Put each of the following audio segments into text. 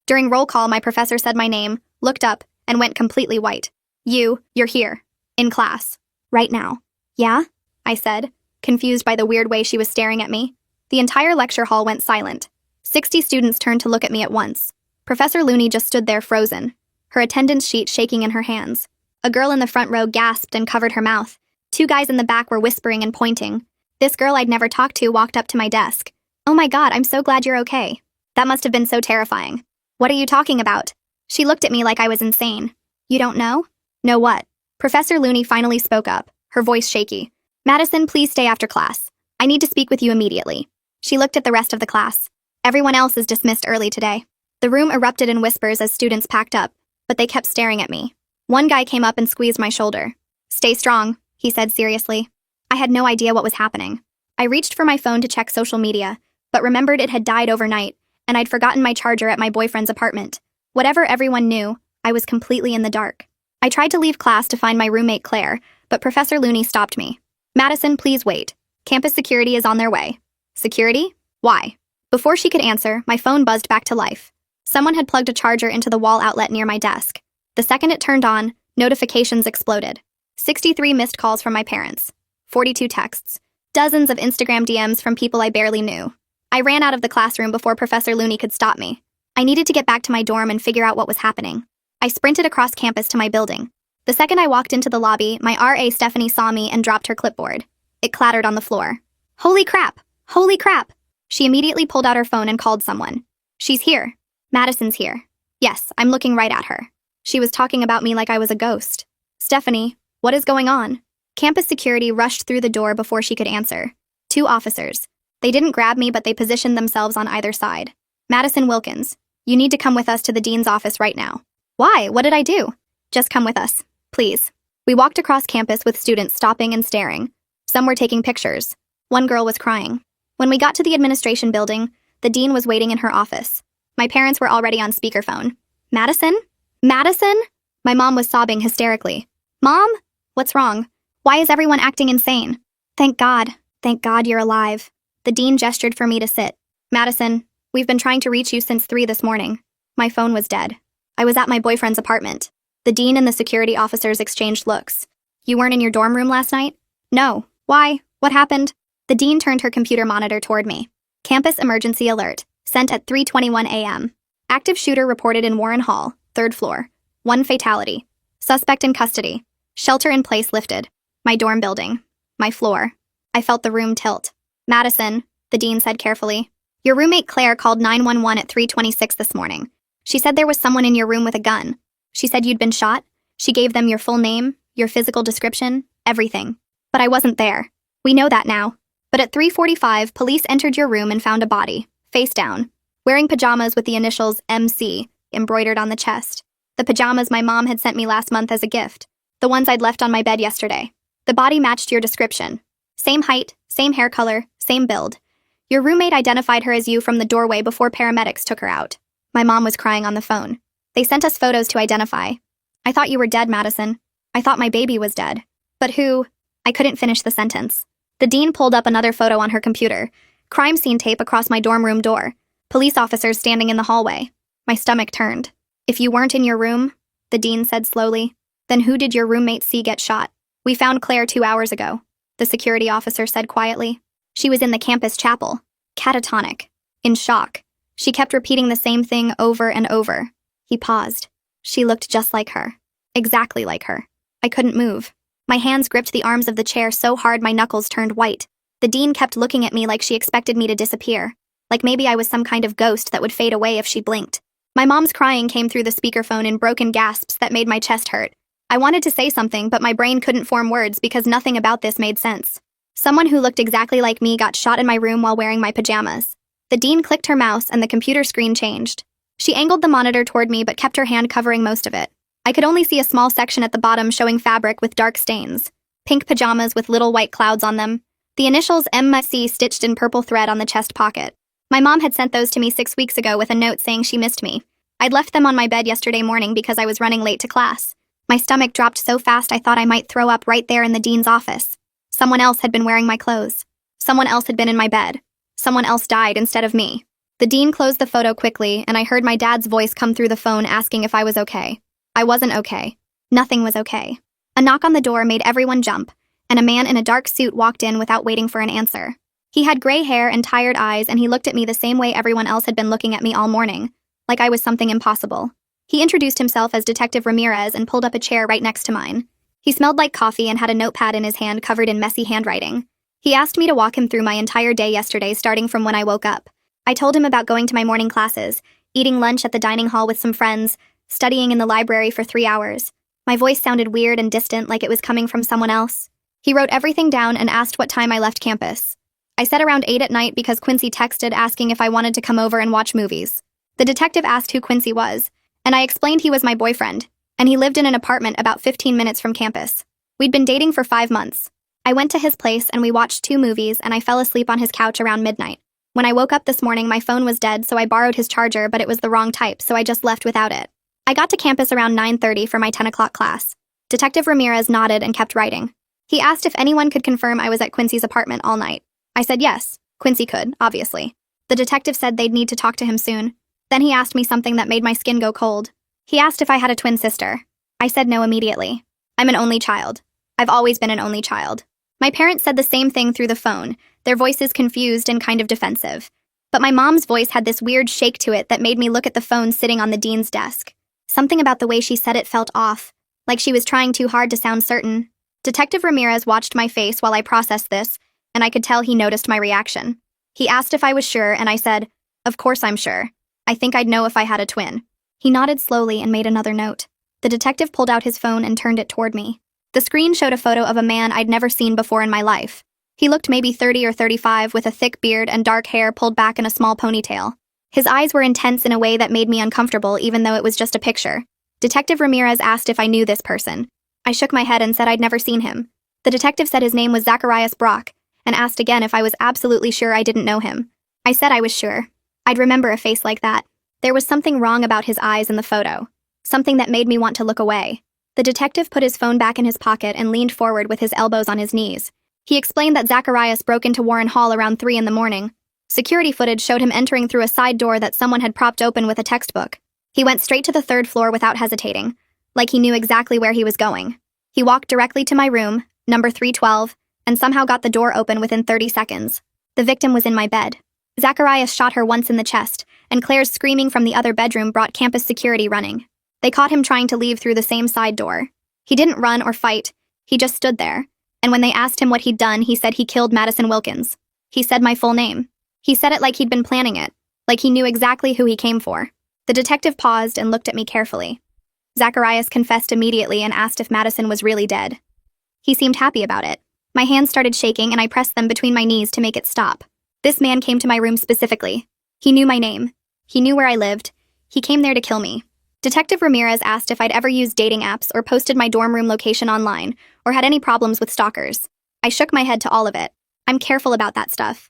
During roll call, my professor said my name, looked up, and went completely white. You're here. In class. Right now. Yeah? I said, confused by the weird way she was staring at me. The entire lecture hall went silent. 60 students turned to look at me at once. Professor Looney just stood there frozen, her attendance sheet shaking in her hands. A girl in the front row gasped and covered her mouth. 2 guys in the back were whispering and pointing. This girl I'd never talked to walked up to my desk. Oh my God, I'm so glad you're okay. That must have been so terrifying. What are you talking about? She looked at me like I was insane. You don't know? Know what? Professor Looney finally spoke up, her voice shaky. Madison, please stay after class. I need to speak with you immediately. She looked at the rest of the class. Everyone else is dismissed early today. The room erupted in whispers as students packed up, but they kept staring at me. One guy came up and squeezed my shoulder. Stay strong, he said seriously. I had no idea what was happening. I reached for my phone to check social media, but remembered it had died overnight, and I'd forgotten my charger at my boyfriend's apartment. Whatever everyone knew, I was completely in the dark. I tried to leave class to find my roommate Claire, but Professor Looney stopped me. Madison, please wait. Campus security is on their way. Security? Why? Before she could answer, my phone buzzed back to life. Someone had plugged a charger into the wall outlet near my desk. The second it turned on, notifications exploded. 63 missed calls from my parents. 42 texts. Dozens of Instagram DMs from people I barely knew. I ran out of the classroom before Professor Looney could stop me. I needed to get back to my dorm and figure out what was happening. I sprinted across campus to my building. The second I walked into the lobby, my RA Stephanie saw me and dropped her clipboard. It clattered on the floor. Holy crap! Holy crap! She immediately pulled out her phone and called someone. She's here. Madison's here. Yes, I'm looking right at her. She was talking about me like I was a ghost. Stephanie, what is going on? Campus security rushed through the door before she could answer. 2 officers. They didn't grab me, but they positioned themselves on either side. Madison Wilkins, you need to come with us to the dean's office right now. Why? What did I do? Just come with us, please. We walked across campus with students stopping and staring. Some were taking pictures. One girl was crying. When we got to the administration building, the dean was waiting in her office. My parents were already on speakerphone. Madison? Madison? My mom was sobbing hysterically. Mom? What's wrong? Why is everyone acting insane? Thank God you're alive. The dean gestured for me to sit. Madison, we've been trying to reach you since 3 this morning. My phone was dead. I was at my boyfriend's apartment. The dean and the security officers exchanged looks. You weren't in your dorm room last night? No. Why? What happened? The dean turned her computer monitor toward me. Campus emergency alert, sent at 3:21 a.m. Active shooter reported in Warren Hall, 3rd floor. 1 fatality. Suspect in custody. Shelter in place lifted. My dorm building. My floor. I felt the room tilt. Madison, the dean said carefully. Your roommate Claire called 911 at 3:26 this morning. She said there was someone in your room with a gun. She said you'd been shot. She gave them your full name, your physical description, everything. But I wasn't there. We know that now. But at 3:45, police entered your room and found a body, face down, wearing pajamas with the initials MC embroidered on the chest. The pajamas my mom had sent me last month as a gift. The ones I'd left on my bed yesterday. The body matched your description. Same height, same hair color, same build. Your roommate identified her as you from the doorway before paramedics took her out. My mom was crying on the phone. They sent us photos to identify. I thought you were dead, Madison. I thought my baby was dead. But who? I couldn't finish the sentence. The dean pulled up another photo on her computer. Crime scene tape across my dorm room door. Police officers standing in the hallway. My stomach turned. If you weren't in your room, the dean said slowly, then who did your roommate see get shot? We found Claire 2 hours ago, the security officer said quietly. She was in the campus chapel, catatonic, in shock. She kept repeating the same thing over and over. He paused. She looked just like her. Exactly like her. I couldn't move. My hands gripped the arms of the chair so hard my knuckles turned white. The dean kept looking at me like she expected me to disappear, like maybe I was some kind of ghost that would fade away if she blinked. My mom's crying came through the speakerphone in broken gasps that made my chest hurt. I wanted to say something, but my brain couldn't form words because nothing about this made sense. Someone who looked exactly like me got shot in my room while wearing my pajamas. The dean clicked her mouse and the computer screen changed. She angled the monitor toward me but kept her hand covering most of it. I could only see a small section at the bottom showing fabric with dark stains. Pink pajamas with little white clouds on them. The initials MC stitched in purple thread on the chest pocket. My mom had sent those to me 6 weeks ago with a note saying she missed me. I'd left them on my bed yesterday morning because I was running late to class. My stomach dropped so fast I thought I might throw up right there in the dean's office. Someone else had been wearing my clothes. Someone else had been in my bed. Someone else died instead of me. The dean closed the photo quickly, and I heard my dad's voice come through the phone asking if I was okay. I wasn't okay. Nothing was okay. A knock on the door made everyone jump, and a man in a dark suit walked in without waiting for an answer. He had gray hair and tired eyes, and he looked at me the same way everyone else had been looking at me all morning, like I was something impossible. He introduced himself as Detective Ramirez and pulled up a chair right next to mine. He smelled like coffee and had a notepad in his hand covered in messy handwriting. He asked me to walk him through my entire day yesterday, starting from when I woke up. I told him about going to my morning classes, eating lunch at the dining hall with some friends, studying in the library for 3 hours. My voice sounded weird and distant, like it was coming from someone else. He wrote everything down and asked what time I left campus. I said around 8 at night because Quincy texted asking if I wanted to come over and watch movies. The detective asked who Quincy was, and I explained he was my boyfriend, and he lived in an apartment about 15 minutes from campus. We'd been dating for 5 months. I went to his place and we watched 2 movies, and I fell asleep on his couch around midnight. When I woke up this morning, my phone was dead, so I borrowed his charger, but it was the wrong type, so I just left without it. I got to campus around 9:30 for my 10 o'clock class. Detective Ramirez nodded and kept writing. He asked if anyone could confirm I was at Quincy's apartment all night. I said yes. Quincy could, obviously. The detective said they'd need to talk to him soon. Then he asked me something that made my skin go cold. He asked if I had a twin sister. I said no immediately. I'm an only child. I've always been an only child. My parents said the same thing through the phone, their voices confused and kind of defensive. But my mom's voice had this weird shake to it that made me look at the phone sitting on the dean's desk. Something about the way she said it felt off, like she was trying too hard to sound certain. Detective Ramirez watched my face while I processed this, and I could tell he noticed my reaction. He asked if I was sure, and I said, "Of course I'm sure. I think I'd know if I had a twin." He nodded slowly and made another note. The detective pulled out his phone and turned it toward me. The screen showed a photo of a man I'd never seen before in my life. He looked maybe 30 or 35 with a thick beard and dark hair pulled back in a small ponytail. His eyes were intense in a way that made me uncomfortable, even though it was just a picture. Detective Ramirez asked if I knew this person. I shook my head and said I'd never seen him. The detective said his name was Zacharias Brock and asked again if I was absolutely sure I didn't know him. I said I was sure. I'd remember a face like that. There was something wrong about his eyes in the photo, something that made me want to look away. The detective put his phone back in his pocket and leaned forward with his elbows on his knees. He explained that Zacharias broke into Warren Hall around 3 in the morning. Security footage showed him entering through a side door that someone had propped open with a textbook. He went straight to the 3rd floor without hesitating, like he knew exactly where he was going. He walked directly to my room, number 312, and somehow got the door open within 30 seconds. The victim was in my bed. Zacharias shot her once in the chest, and Claire's screaming from the other bedroom brought campus security running. They caught him trying to leave through the same side door. He didn't run or fight. He just stood there. And when they asked him what he'd done, he said he killed Madison Wilkins. He said my full name. He said it like he'd been planning it, like he knew exactly who he came for. The detective paused and looked at me carefully. Zacharias confessed immediately and asked if Madison was really dead. He seemed happy about it. My hands started shaking and I pressed them between my knees to make it stop. This man came to my room specifically. He knew my name. He knew where I lived. He came there to kill me. Detective Ramirez asked if I'd ever used dating apps or posted my dorm room location online or had any problems with stalkers. I shook my head to all of it. I'm careful about that stuff.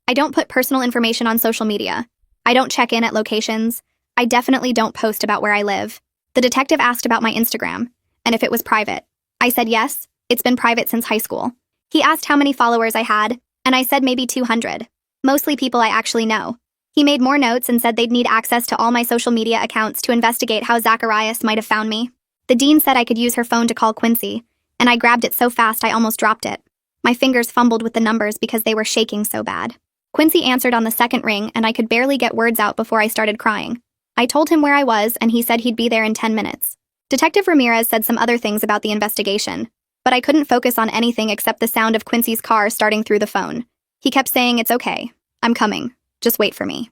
I don't put personal information on social media. I don't check in at locations. I definitely don't post about where I live. The detective asked about my Instagram and if it was private. I said yes, it's been private since high school. He asked how many followers I had, and I said maybe 200. Mostly people I actually know. He made more notes and said they'd need access to all my social media accounts to investigate how Zacharias might have found me. The dean said I could use her phone to call Quincy, and I grabbed it so fast I almost dropped it. My fingers fumbled with the numbers because they were shaking so bad. Quincy answered on the second ring, and I could barely get words out before I started crying. I told him where I was, and he said he'd be there in 10 minutes. Detective Ramirez said some other things about the investigation, but I couldn't focus on anything except the sound of Quincy's car starting through the phone. He kept saying, "It's okay. I'm coming. Just wait for me."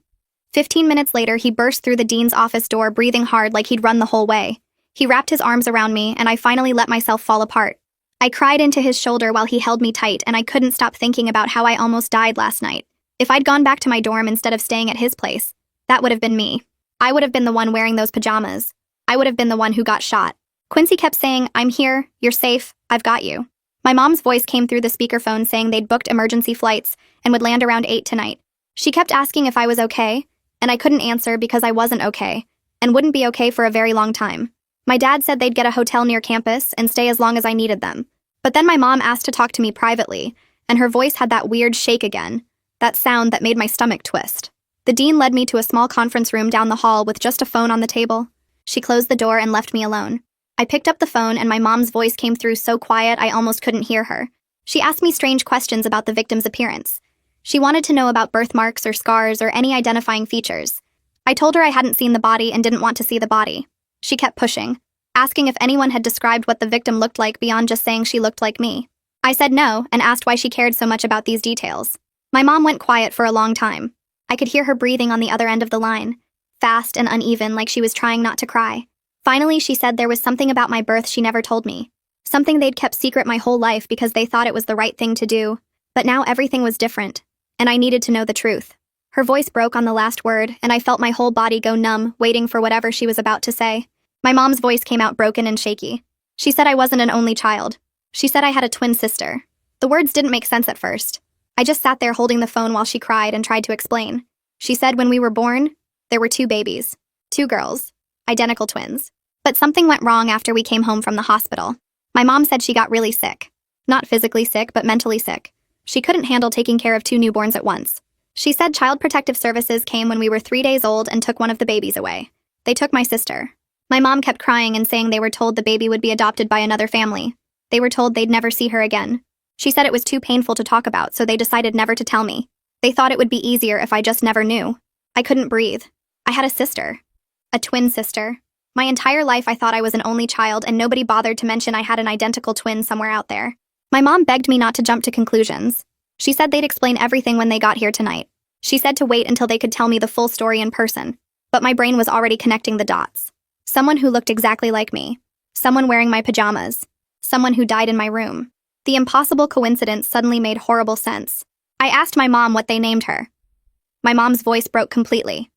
15 minutes later, he burst through the dean's office door, breathing hard like he'd run the whole way. He wrapped his arms around me, and I finally let myself fall apart. I cried into his shoulder while he held me tight, and I couldn't stop thinking about how I almost died last night. If I'd gone back to my dorm instead of staying at his place, that would have been me. I would have been the one wearing those pajamas. I would have been the one who got shot. Quincy kept saying, "I'm here, you're safe, I've got you." My mom's voice came through the speakerphone saying they'd booked emergency flights and would land around 8 tonight. She kept asking if I was okay, and I couldn't answer because I wasn't okay, and wouldn't be okay for a very long time. My dad said they'd get a hotel near campus and stay as long as I needed them. But then my mom asked to talk to me privately, and her voice had that weird shake again, that sound that made my stomach twist. The dean led me to a small conference room down the hall with just a phone on the table. She closed the door and left me alone. I picked up the phone and my mom's voice came through so quiet I almost couldn't hear her. She asked me strange questions about the victim's appearance. She wanted to know about birthmarks or scars or any identifying features. I told her I hadn't seen the body and didn't want to see the body. She kept pushing, asking if anyone had described what the victim looked like beyond just saying she looked like me. I said no and asked why she cared so much about these details. My mom went quiet for a long time. I could hear her breathing on the other end of the line, fast and uneven like she was trying not to cry. Finally, she said there was something about my birth she never told me. Something they'd kept secret my whole life because they thought it was the right thing to do. But now everything was different, and I needed to know the truth. Her voice broke on the last word, and I felt my whole body go numb, waiting for whatever she was about to say. My mom's voice came out broken and shaky. She said I wasn't an only child. She said I had a twin sister. The words didn't make sense at first. I just sat there holding the phone while she cried and tried to explain. She said when we were born, there were 2 babies. 2 girls. Identical twins. But something went wrong after we came home from the hospital. My mom said she got really sick. Not physically sick, but mentally sick. She couldn't handle taking care of 2 newborns at once. She said Child Protective Services came when we were 3 days old and took one of the babies away. They took my sister. My mom kept crying and saying they were told the baby would be adopted by another family. They were told they'd never see her again. She said it was too painful to talk about, so they decided never to tell me. They thought it would be easier if I just never knew. I couldn't breathe. I had a sister. A twin sister. My entire life I thought I was an only child and nobody bothered to mention I had an identical twin somewhere out there. My mom begged me not to jump to conclusions. She said they'd explain everything when they got here tonight. She said to wait until they could tell me the full story in person. But my brain was already connecting the dots. Someone who looked exactly like me. Someone wearing my pajamas. Someone who died in my room. The impossible coincidence suddenly made horrible sense. I asked my mom what they named her. My mom's voice broke completely.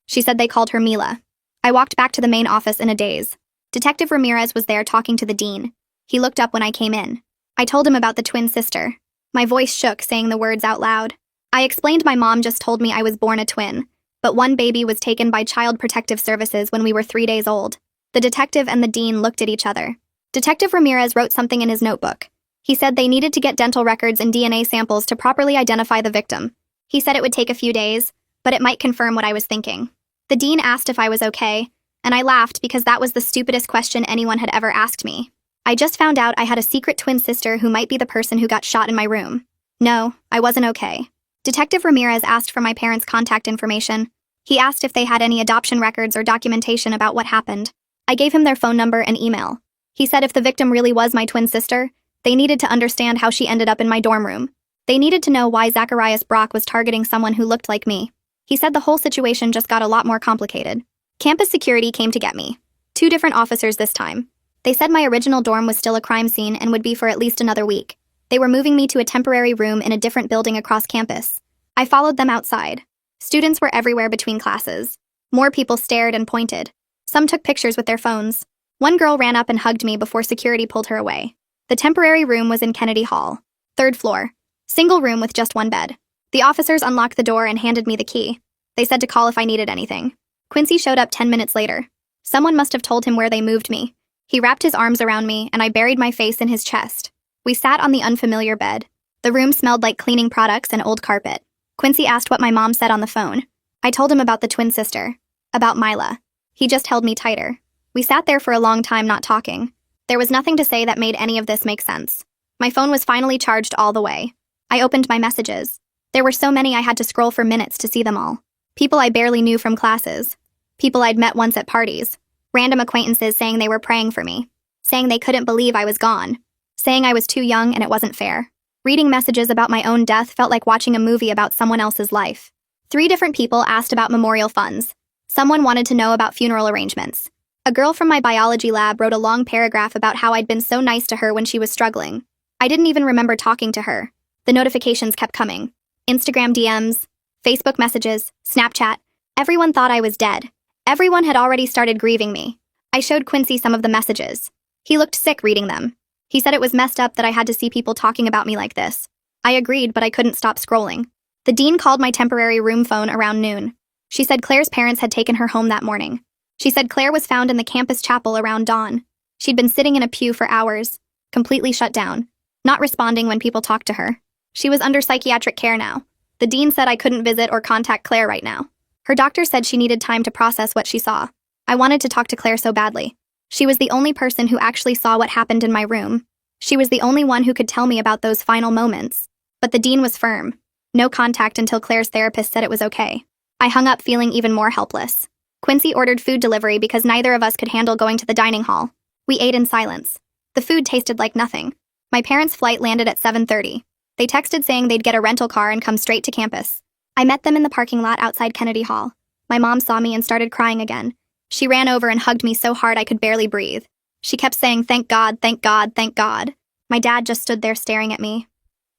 She said they called her Mila. I walked back to the main office in a daze. Detective Ramirez was there talking to the dean. He looked up when I came in. I told him about the twin sister. My voice shook saying the words out loud. I explained my mom just told me I was born a twin, but one baby was taken by Child Protective Services when we were 3 days old. The detective and the dean looked at each other. Detective Ramirez wrote something in his notebook. He said they needed to get dental records and DNA samples to properly identify the victim. He said it would take a few days, but it might confirm what I was thinking. The dean asked if I was okay, and I laughed because that was the stupidest question anyone had ever asked me. I just found out I had a secret twin sister who might be the person who got shot in my room. No, I wasn't okay. Detective Ramirez asked for my parents' contact information. He asked if they had any adoption records or documentation about what happened. I gave him their phone number and email. He said if the victim really was my twin sister, they needed to understand how she ended up in my dorm room. They needed to know why Zacharias Brock was targeting someone who looked like me. He said the whole situation just got a lot more complicated. Campus security came to get me. 2 different officers this time. They said my original dorm was still a crime scene and would be for at least another week. They were moving me to a temporary room in a different building across campus. I followed them outside. Students were everywhere between classes. More people stared and pointed. Some took pictures with their phones. One girl ran up and hugged me before security pulled her away. The temporary room was in Kennedy Hall, 3rd floor. Single room with just 1 bed. The officers unlocked the door and handed me the key. They said to call if I needed anything. Quincy showed up 10 minutes later. Someone must have told him where they moved me. He wrapped his arms around me and I buried my face in his chest. We sat on the unfamiliar bed. The room smelled like cleaning products and old carpet. Quincy asked what my mom said on the phone. I told him about the twin sister. About Mila. He just held me tighter. We sat there for a long time not talking. There was nothing to say that made any of this make sense. My phone was finally charged all the way. I opened my messages. There were so many I had to scroll for minutes to see them all. People I barely knew from classes. People I'd met once at parties. Random acquaintances saying they were praying for me. Saying they couldn't believe I was gone. Saying I was too young and it wasn't fair. Reading messages about my own death felt like watching a movie about someone else's life. 3 different people asked about memorial funds. Someone wanted to know about funeral arrangements. A girl from my biology lab wrote a long paragraph about how I'd been so nice to her when she was struggling. I didn't even remember talking to her. The notifications kept coming. Instagram DMs, Facebook messages, Snapchat. Everyone thought I was dead. Everyone had already started grieving me. I showed Quincy some of the messages. He looked sick reading them. He said it was messed up that I had to see people talking about me like this. I agreed, but I couldn't stop scrolling. The dean called my temporary room phone around noon. She said Claire's parents had taken her home that morning. She said Claire was found in the campus chapel around dawn. She'd been sitting in a pew for hours, completely shut down, not responding when people talked to her. She was under psychiatric care now. The dean said I couldn't visit or contact Claire right now. Her doctor said she needed time to process what she saw. I wanted to talk to Claire so badly. She was the only person who actually saw what happened in my room. She was the only one who could tell me about those final moments. But the dean was firm. No contact until Claire's therapist said it was okay. I hung up feeling even more helpless. Quincy ordered food delivery because neither of us could handle going to the dining hall. We ate in silence. The food tasted like nothing. My parents' flight landed at 7:30. They texted saying they'd get a rental car and come straight to campus. I met them in the parking lot outside Kennedy Hall. My mom saw me and started crying again. She ran over and hugged me so hard I could barely breathe. She kept saying, "Thank God, thank God, thank God." My dad just stood there staring at me.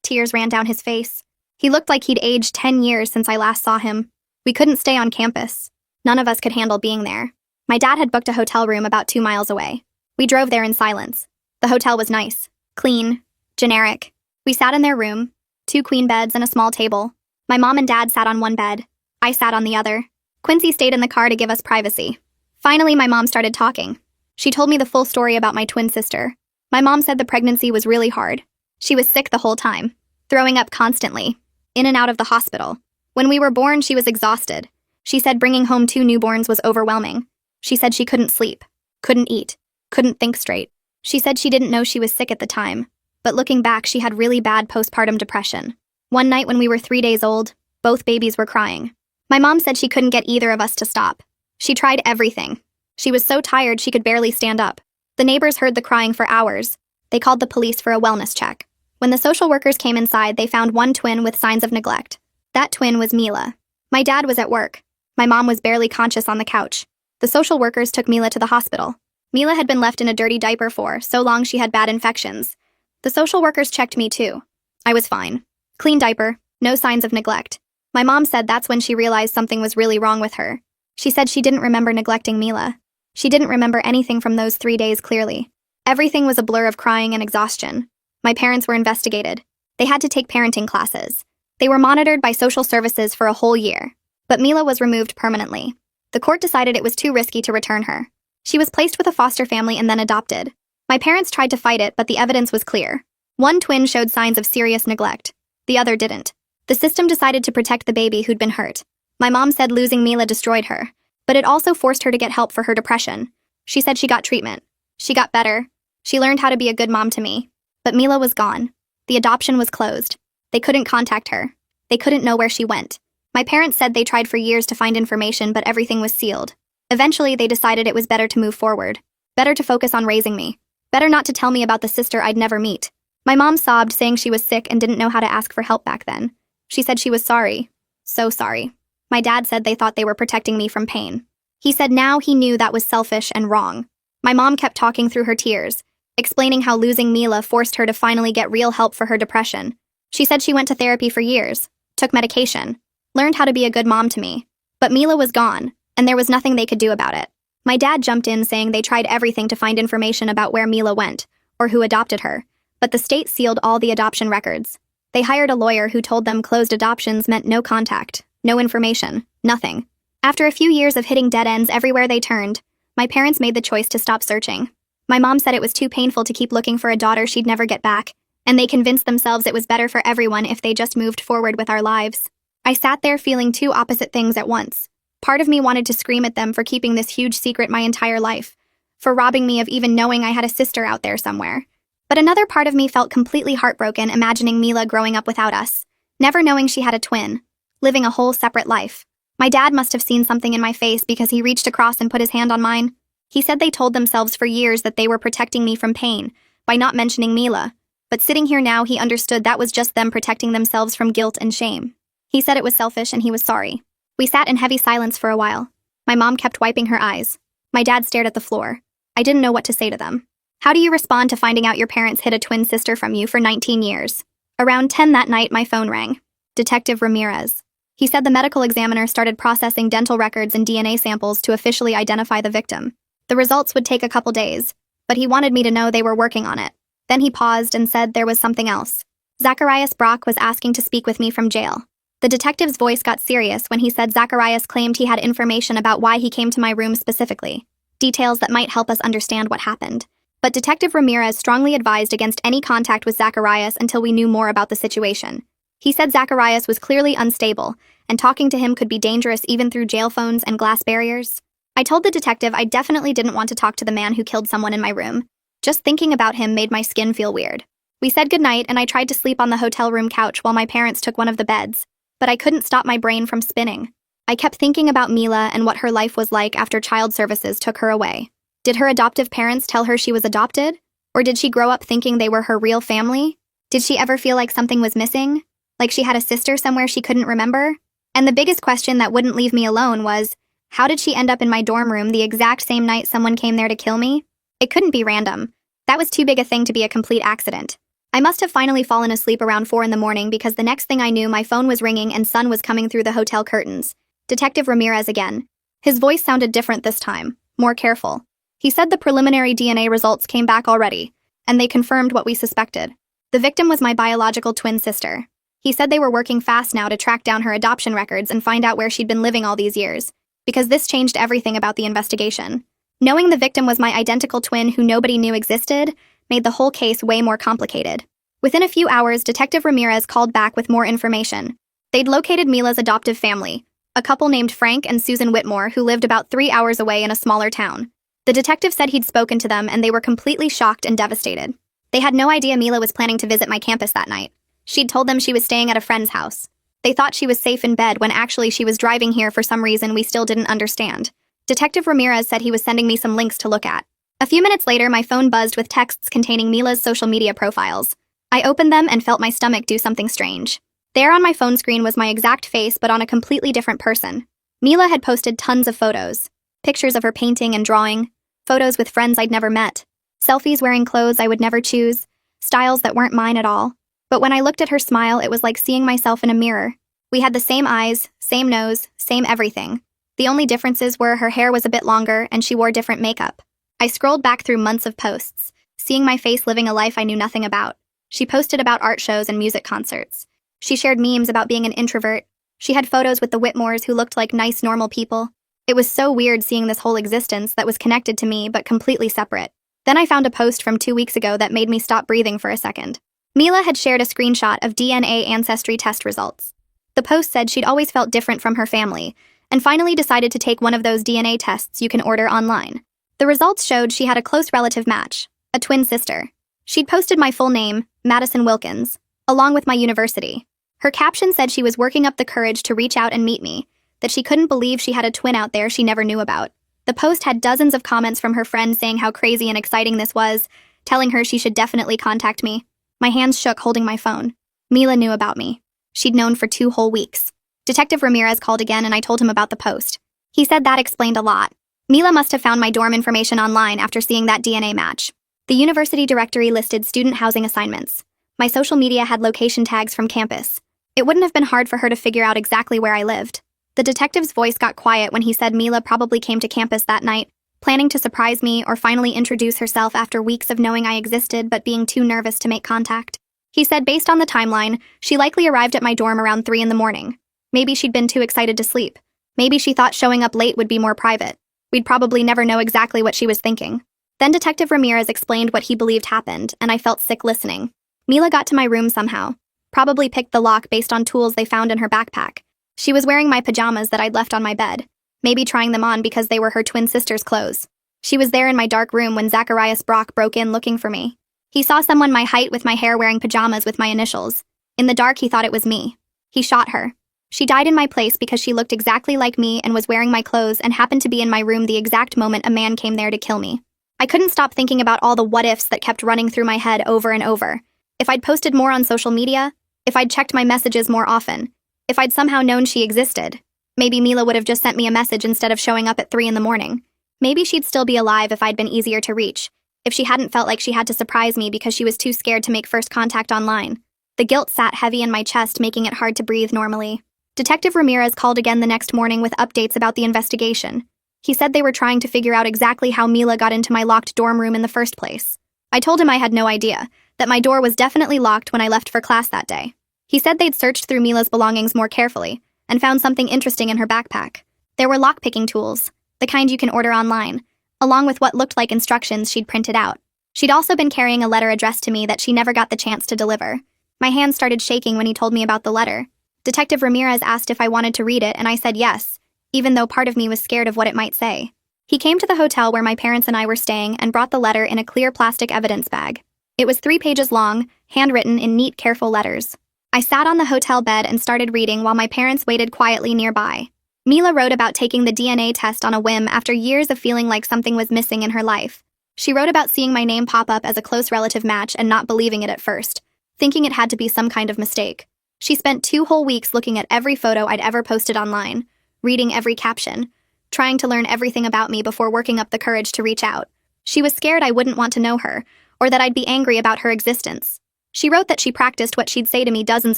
Tears ran down his face. He looked like he'd aged 10 years since I last saw him. We couldn't stay on campus. None of us could handle being there. My dad had booked a hotel room about 2 miles away. We drove there in silence. The hotel was nice, clean, generic. We sat in their room, 2 queen beds and a small table. My mom and dad sat on one bed. I sat on the other. Quincy stayed in the car to give us privacy. Finally, my mom started talking. She told me the full story about my twin sister. My mom said the pregnancy was really hard. She was sick the whole time, throwing up constantly, in and out of the hospital. When we were born, she was exhausted. She said bringing home 2 newborns was overwhelming. She said she couldn't sleep, couldn't eat, couldn't think straight. She said she didn't know she was sick at the time, but looking back, she had really bad postpartum depression. One night when we were 3 days old, both babies were crying. My mom said she couldn't get either of us to stop. She tried everything. She was so tired she could barely stand up. The neighbors heard the crying for hours. They called the police for a wellness check. When the social workers came inside, they found 1 twin with signs of neglect. That twin was Mila. My dad was at work. My mom was barely conscious on the couch. The social workers took Mila to the hospital. Mila had been left in a dirty diaper for so long she had bad infections. The social workers checked me too. I was fine. Clean diaper, no signs of neglect. My mom said that's when she realized something was really wrong with her. She said she didn't remember neglecting Mila. She didn't remember anything from those 3 days clearly. Everything was a blur of crying and exhaustion. My parents were investigated. They had to take parenting classes. They were monitored by social services for a whole year. But Mila was removed permanently. The court decided it was too risky to return her. She was placed with a foster family and then adopted. My parents tried to fight it, but the evidence was clear. 1 twin showed signs of serious neglect. The other didn't. The system decided to protect the baby who'd been hurt. My mom said losing Mila destroyed her, but it also forced her to get help for her depression. She said she got treatment. She got better. She learned how to be a good mom to me. But Mila was gone. The adoption was closed. They couldn't contact her. They couldn't know where she went. My parents said they tried for years to find information, but everything was sealed. Eventually, they decided it was better to move forward. Better to focus on raising me. Better not to tell me about the sister I'd never meet. My mom sobbed, saying she was sick and didn't know how to ask for help back then. She said she was sorry. So sorry. My dad said they thought they were protecting me from pain. He said now he knew that was selfish and wrong. My mom kept talking through her tears, explaining how losing Mila forced her to finally get real help for her depression. She said she went to therapy for years, took medication, learned how to be a good mom to me. But Mila was gone, and there was nothing they could do about it. My dad jumped in saying they tried everything to find information about where Mila went, or who adopted her, but the state sealed all the adoption records. They hired a lawyer who told them closed adoptions meant no contact, no information, nothing. After a few years of hitting dead ends everywhere they turned, my parents made the choice to stop searching. My mom said it was too painful to keep looking for a daughter she'd never get back, and they convinced themselves it was better for everyone if they just moved forward with our lives. I sat there feeling 2 opposite things at once. Part of me wanted to scream at them for keeping this huge secret my entire life, for robbing me of even knowing I had a sister out there somewhere. But another part of me felt completely heartbroken imagining Mila growing up without us, never knowing she had a twin, living a whole separate life. My dad must have seen something in my face because he reached across and put his hand on mine. He said they told themselves for years that they were protecting me from pain by not mentioning Mila, but sitting here now he understood that was just them protecting themselves from guilt and shame. He said it was selfish and he was sorry. We sat in heavy silence for a while. My mom kept wiping her eyes. My dad stared at the floor. I didn't know what to say to them. How do you respond to finding out your parents hid a twin sister from you for 19 years? Around 10 that night, my phone rang. Detective Ramirez. He said the medical examiner started processing dental records and DNA samples to officially identify the victim. The results would take a couple days, but he wanted me to know they were working on it. Then he paused and said there was something else. Zacharias Brock was asking to speak with me from jail. The detective's voice got serious when he said Zacharias claimed he had information about why he came to my room specifically, details that might help us understand what happened. But Detective Ramirez strongly advised against any contact with Zacharias until we knew more about the situation. He said Zacharias was clearly unstable, and talking to him could be dangerous even through jail phones and glass barriers. I told the detective I definitely didn't want to talk to the man who killed someone in my room. Just thinking about him made my skin feel weird. We said goodnight, and I tried to sleep on the hotel room couch while my parents took one of the beds, but I couldn't stop my brain from spinning. I kept thinking about Mila and what her life was like after child services took her away. Did her adoptive parents tell her she was adopted? Or did she grow up thinking they were her real family? Did she ever feel like something was missing? Like she had a sister somewhere she couldn't remember? And the biggest question that wouldn't leave me alone was, how did she end up in my dorm room the exact same night someone came there to kill me? It couldn't be random. That was too big a thing to be a complete accident. I must have finally fallen asleep around 4 in the morning because the next thing I knew, my phone was ringing and sun was coming through the hotel curtains. Detective Ramirez again. His voice sounded different this time, more careful. He said the preliminary DNA results came back already, and they confirmed what we suspected. The victim was my biological twin sister. He said they were working fast now to track down her adoption records and find out where she'd been living all these years, because this changed everything about the investigation. Knowing the victim was my identical twin who nobody knew existed made the whole case way more complicated. Within a few hours, Detective Ramirez called back with more information. They'd located Mila's adoptive family, a couple named Frank and Susan Whitmore who lived about 3 hours away in a smaller town. The detective said he'd spoken to them and they were completely shocked and devastated. They had no idea Mila was planning to visit my campus that night. She'd told them she was staying at a friend's house. They thought she was safe in bed when actually she was driving here for some reason we still didn't understand. Detective Ramirez said he was sending me some links to look at. A few minutes later, my phone buzzed with texts containing Mila's social media profiles. I opened them and felt my stomach do something strange. There on my phone screen was my exact face but on a completely different person. Mila had posted tons of photos. Pictures of her painting and drawing. Photos with friends I'd never met. Selfies wearing clothes I would never choose. Styles that weren't mine at all. But when I looked at her smile, it was like seeing myself in a mirror. We had the same eyes, same nose, same everything. The only differences were her hair was a bit longer and she wore different makeup. I scrolled back through months of posts, seeing my face living a life I knew nothing about. She posted about art shows and music concerts. She shared memes about being an introvert. She had photos with the Whitmores who looked like nice, normal people. It was so weird seeing this whole existence that was connected to me but completely separate. Then I found a post from 2 weeks ago that made me stop breathing for a second. Mila had shared a screenshot of DNA ancestry test results. The post said she'd always felt different from her family, and finally decided to take one of those DNA tests you can order online. The results showed she had a close relative match, a twin sister. She'd posted my full name, Madison Wilkins, along with my university. Her caption said she was working up the courage to reach out and meet me, that she couldn't believe she had a twin out there she never knew about. The post had dozens of comments from her friends saying how crazy and exciting this was, telling her she should definitely contact me. My hands shook holding my phone. Mila knew about me. She'd known for 2 whole weeks. Detective Ramirez called again and I told him about the post. He said that explained a lot. Mila must have found my dorm information online after seeing that DNA match. The university directory listed student housing assignments. My social media had location tags from campus. It wouldn't have been hard for her to figure out exactly where I lived. The detective's voice got quiet when he said Mila probably came to campus that night, planning to surprise me or finally introduce herself after weeks of knowing I existed but being too nervous to make contact. He said based on the timeline, she likely arrived at my dorm around 3 in the morning. Maybe she'd been too excited to sleep. Maybe she thought showing up late would be more private. We'd probably never know exactly what she was thinking. Then Detective Ramirez explained what he believed happened, and I felt sick listening. Mila got to my room somehow. Probably picked the lock based on tools they found in her backpack. She was wearing my pajamas that I'd left on my bed, maybe trying them on because they were her twin sister's clothes. She was there in my dark room when Zacharias Brock broke in looking for me. He saw someone my height with my hair wearing pajamas with my initials. In the dark, he thought it was me. He shot her. She died in my place because she looked exactly like me and was wearing my clothes and happened to be in my room the exact moment a man came there to kill me. I couldn't stop thinking about all the what-ifs that kept running through my head over and over. If I'd posted more on social media, if I'd checked my messages more often, if I'd somehow known she existed, maybe Mila would have just sent me a message instead of showing up at 3 in the morning. Maybe she'd still be alive if I'd been easier to reach, if she hadn't felt like she had to surprise me because she was too scared to make first contact online. The guilt sat heavy in my chest, making it hard to breathe normally. Detective Ramirez called again the next morning with updates about the investigation. He said they were trying to figure out exactly how Mila got into my locked dorm room in the first place. I told him I had no idea, that my door was definitely locked when I left for class that day. He said they'd searched through Mila's belongings more carefully and found something interesting in her backpack. There were lockpicking tools, the kind you can order online, along with what looked like instructions she'd printed out. She'd also been carrying a letter addressed to me that she never got the chance to deliver. My hands started shaking when he told me about the letter. Detective Ramirez asked if I wanted to read it, and I said yes, even though part of me was scared of what it might say. He came to the hotel where my parents and I were staying and brought the letter in a clear plastic evidence bag. It was 3 pages long, handwritten in neat, careful letters. I sat on the hotel bed and started reading while my parents waited quietly nearby. Mila wrote about taking the DNA test on a whim after years of feeling like something was missing in her life. She wrote about seeing my name pop up as a close relative match and not believing it at first, thinking it had to be some kind of mistake. She spent 2 whole weeks looking at every photo I'd ever posted online, reading every caption, trying to learn everything about me before working up the courage to reach out. She was scared I wouldn't want to know her, or that I'd be angry about her existence. She wrote that she practiced what she'd say to me dozens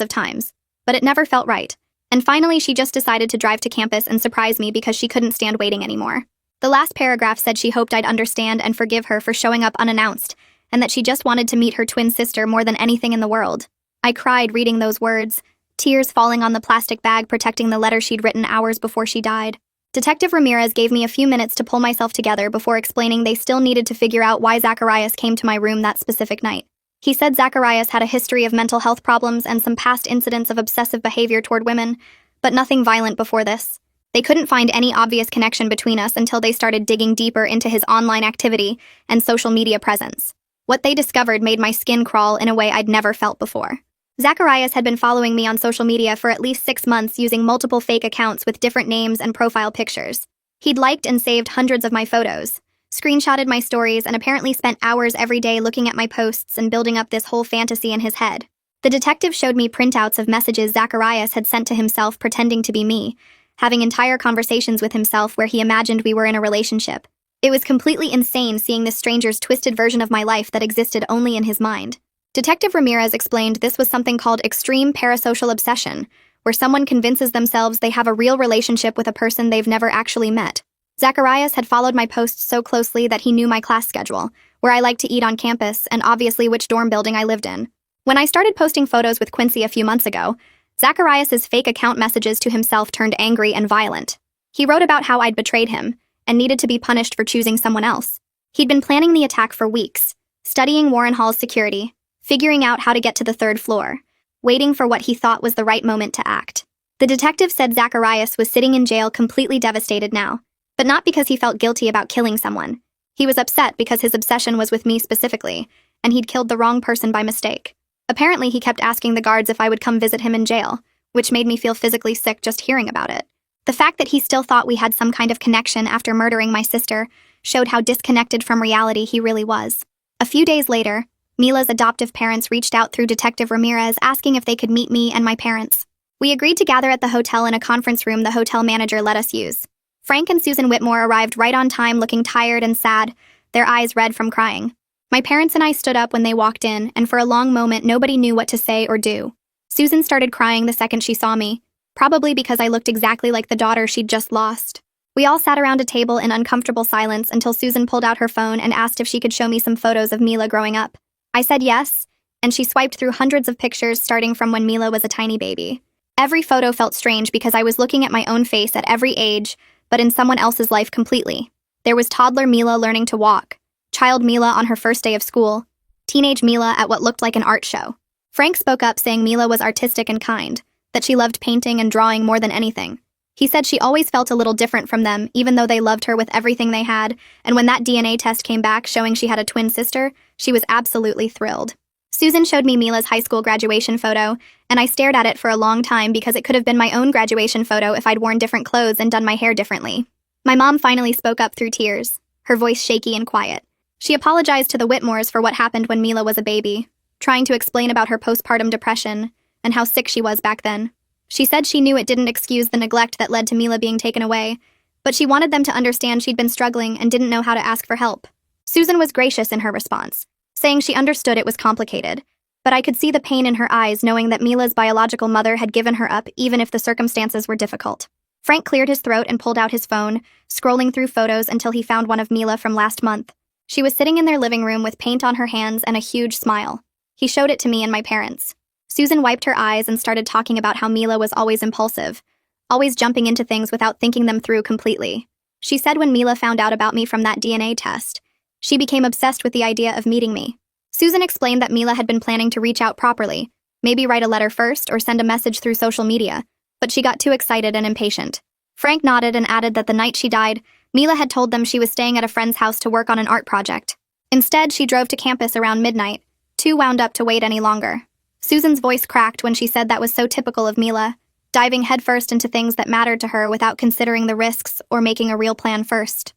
of times, but it never felt right. And finally, she just decided to drive to campus and surprise me because she couldn't stand waiting anymore. The last paragraph said she hoped I'd understand and forgive her for showing up unannounced, and that she just wanted to meet her twin sister more than anything in the world. I cried reading those words, tears falling on the plastic bag protecting the letter she'd written hours before she died. Detective Ramirez gave me a few minutes to pull myself together before explaining they still needed to figure out why Zacharias came to my room that specific night. He said Zacharias had a history of mental health problems and some past incidents of obsessive behavior toward women, but nothing violent before this. They couldn't find any obvious connection between us until they started digging deeper into his online activity and social media presence. What they discovered made my skin crawl in a way I'd never felt before. Zacharias had been following me on social media for at least 6 months using multiple fake accounts with different names and profile pictures. He'd liked and saved hundreds of my photos, screenshotted my stories, and apparently spent hours every day looking at my posts and building up this whole fantasy in his head. The detective showed me printouts of messages Zacharias had sent to himself pretending to be me, having entire conversations with himself where he imagined we were in a relationship. It was completely insane seeing this stranger's twisted version of my life that existed only in his mind. Detective Ramirez explained this was something called extreme parasocial obsession, where someone convinces themselves they have a real relationship with a person they've never actually met. Zacharias had followed my posts so closely that he knew my class schedule, where I liked to eat on campus, and obviously which dorm building I lived in. When I started posting photos with Quincy a few months ago, Zacharias's fake account messages to himself turned angry and violent. He wrote about how I'd betrayed him and needed to be punished for choosing someone else. He'd been planning the attack for weeks, studying Warren Hall's security, figuring out how to get to the 3rd floor, waiting for what he thought was the right moment to act. The detective said Zacharias was sitting in jail completely devastated now, but not because he felt guilty about killing someone. He was upset because his obsession was with me specifically, and he'd killed the wrong person by mistake. Apparently, he kept asking the guards if I would come visit him in jail, which made me feel physically sick just hearing about it. The fact that he still thought we had some kind of connection after murdering my sister showed how disconnected from reality he really was. A few days later, Mila's adoptive parents reached out through Detective Ramirez asking if they could meet me and my parents. We agreed to gather at the hotel in a conference room the hotel manager let us use. Frank and Susan Whitmore arrived right on time looking tired and sad, their eyes red from crying. My parents and I stood up when they walked in, and for a long moment nobody knew what to say or do. Susan started crying the second she saw me, probably because I looked exactly like the daughter she'd just lost. We all sat around a table in uncomfortable silence until Susan pulled out her phone and asked if she could show me some photos of Mila growing up. I said yes, and she swiped through hundreds of pictures starting from when Mila was a tiny baby. Every photo felt strange because I was looking at my own face at every age, but in someone else's life completely. There was toddler Mila learning to walk, child Mila on her first day of school, teenage Mila at what looked like an art show. Frank spoke up saying Mila was artistic and kind, that she loved painting and drawing more than anything. He said she always felt a little different from them, even though they loved her with everything they had, and when that DNA test came back showing she had a twin sister, she was absolutely thrilled. Susan showed me Mila's high school graduation photo, and I stared at it for a long time because it could have been my own graduation photo if I'd worn different clothes and done my hair differently. My mom finally spoke up through tears, her voice shaky and quiet. She apologized to the Whitmores for what happened when Mila was a baby, trying to explain about her postpartum depression and how sick she was back then. She said she knew it didn't excuse the neglect that led to Mila being taken away, but she wanted them to understand she'd been struggling and didn't know how to ask for help. Susan was gracious in her response, saying she understood it was complicated, but I could see the pain in her eyes knowing that Mila's biological mother had given her up even if the circumstances were difficult. Frank cleared his throat and pulled out his phone, scrolling through photos until he found one of Mila from last month. She was sitting in their living room with paint on her hands and a huge smile. He showed it to me and my parents. Susan wiped her eyes and started talking about how Mila was always impulsive, always jumping into things without thinking them through completely. She said when Mila found out about me from that DNA test, she became obsessed with the idea of meeting me. Susan explained that Mila had been planning to reach out properly, Maybe write a letter first or send a message through social media, but she got too excited and impatient. Frank nodded and added that the night she died, Mila had told them she was staying at a friend's house to work on an art project. Instead, she drove to campus around midnight, too wound up to wait any longer. Susan's voice cracked when she said that was so typical of Mila, diving headfirst into things that mattered to her without considering the risks or making a real plan first.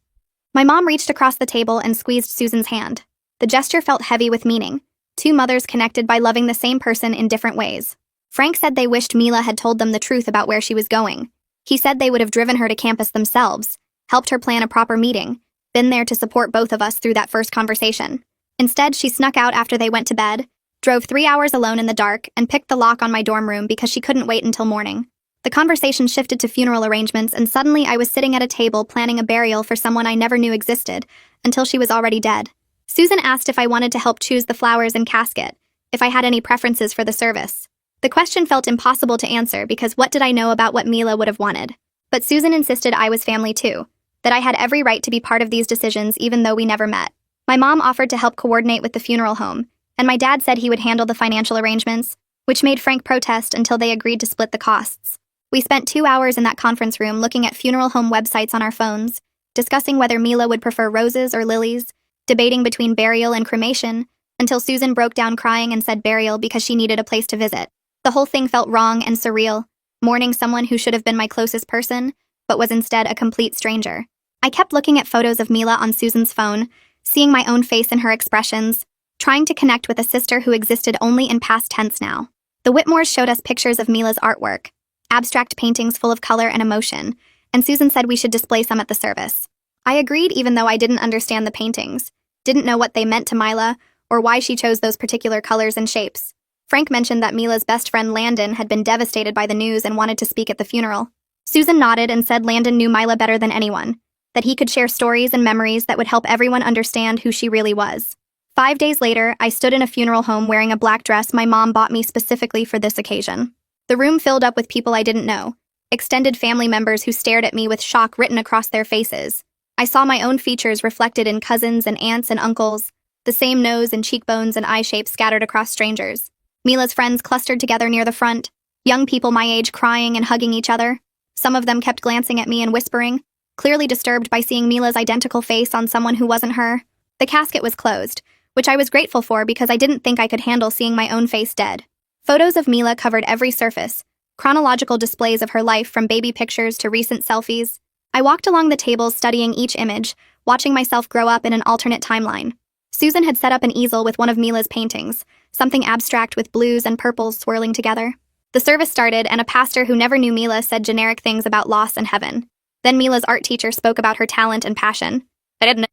My mom reached across the table and squeezed Susan's hand. The gesture felt heavy with meaning, two mothers connected by loving the same person in different ways. Frank said they wished Mila had told them the truth about where she was going. He said they would have driven her to campus themselves, helped her plan a proper meeting, been there to support both of us through that first conversation. Instead, she snuck out after they went to bed, drove 3 hours alone in the dark, and picked the lock on my dorm room because she couldn't wait until morning. The conversation shifted to funeral arrangements, and suddenly I was sitting at a table planning a burial for someone I never knew existed, until she was already dead. Susan asked if I wanted to help choose the flowers and casket, if I had any preferences for the service. The question felt impossible to answer because what did I know about what Mila would have wanted? But Susan insisted I was family too, that I had every right to be part of these decisions even though we never met. My mom offered to help coordinate with the funeral home, and my dad said he would handle the financial arrangements, which made Frank protest until they agreed to split the costs. We spent 2 hours in that conference room looking at funeral home websites on our phones, discussing whether Mila would prefer roses or lilies, debating between burial and cremation, until Susan broke down crying and said burial because she needed a place to visit. The whole thing felt wrong and surreal, mourning someone who should have been my closest person, but was instead a complete stranger. I kept looking at photos of Mila on Susan's phone, seeing my own face in her expressions, trying to connect with a sister who existed only in past tense now. The Whitmores showed us pictures of Mila's artwork, abstract paintings full of color and emotion, and Susan said we should display some at the service. I agreed even though I didn't understand the paintings, didn't know what they meant to Mila, or why she chose those particular colors and shapes. Frank mentioned that Mila's best friend Landon had been devastated by the news and wanted to speak at the funeral. Susan nodded and said Landon knew Mila better than anyone, that he could share stories and memories that would help everyone understand who she really was. 5 days later, I stood in a funeral home wearing a black dress my mom bought me specifically for this occasion. The room filled up with people I didn't know, extended family members who stared at me with shock written across their faces. I saw my own features reflected in cousins and aunts and uncles, the same nose and cheekbones and eye shapes scattered across strangers. Mila's friends clustered together near the front, young people my age crying and hugging each other. Some of them kept glancing at me and whispering, clearly disturbed by seeing Mila's identical face on someone who wasn't her. The casket was closed, which I was grateful for because I didn't think I could handle seeing my own face dead. Photos of Mila covered every surface, chronological displays of her life from baby pictures to recent selfies. I walked along the tables studying each image, watching myself grow up in an alternate timeline. Susan had set up an easel with one of Mila's paintings, something abstract with blues and purples swirling together. The service started, and a pastor who never knew Mila said generic things about loss and heaven. Then Mila's art teacher spoke about her talent and passion.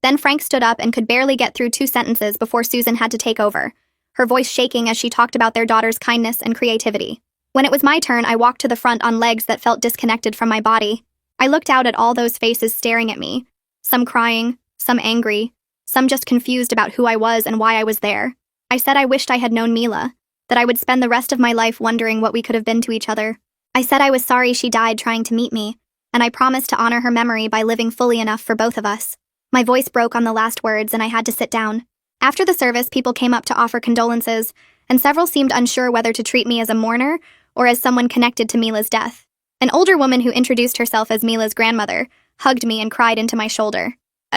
Then Frank stood up and could barely get through 2 sentences before Susan had to take over, her voice shaking as she talked about their daughter's kindness and creativity. When it was my turn, I walked to the front on legs that felt disconnected from my body. I looked out at all those faces staring at me, some crying, some angry, some just confused about who I was and why I was there. I said I wished I had known Mila, that I would spend the rest of my life wondering what we could have been to each other. I said I was sorry she died trying to meet me, and I promised to honor her memory by living fully enough for both of us. My voice broke on the last words and I had to sit down. After the service, people came up to offer condolences, and several seemed unsure whether to treat me as a mourner or as someone connected to Mila's death. An older woman who introduced herself as Mila's grandmother hugged me and cried into my shoulder.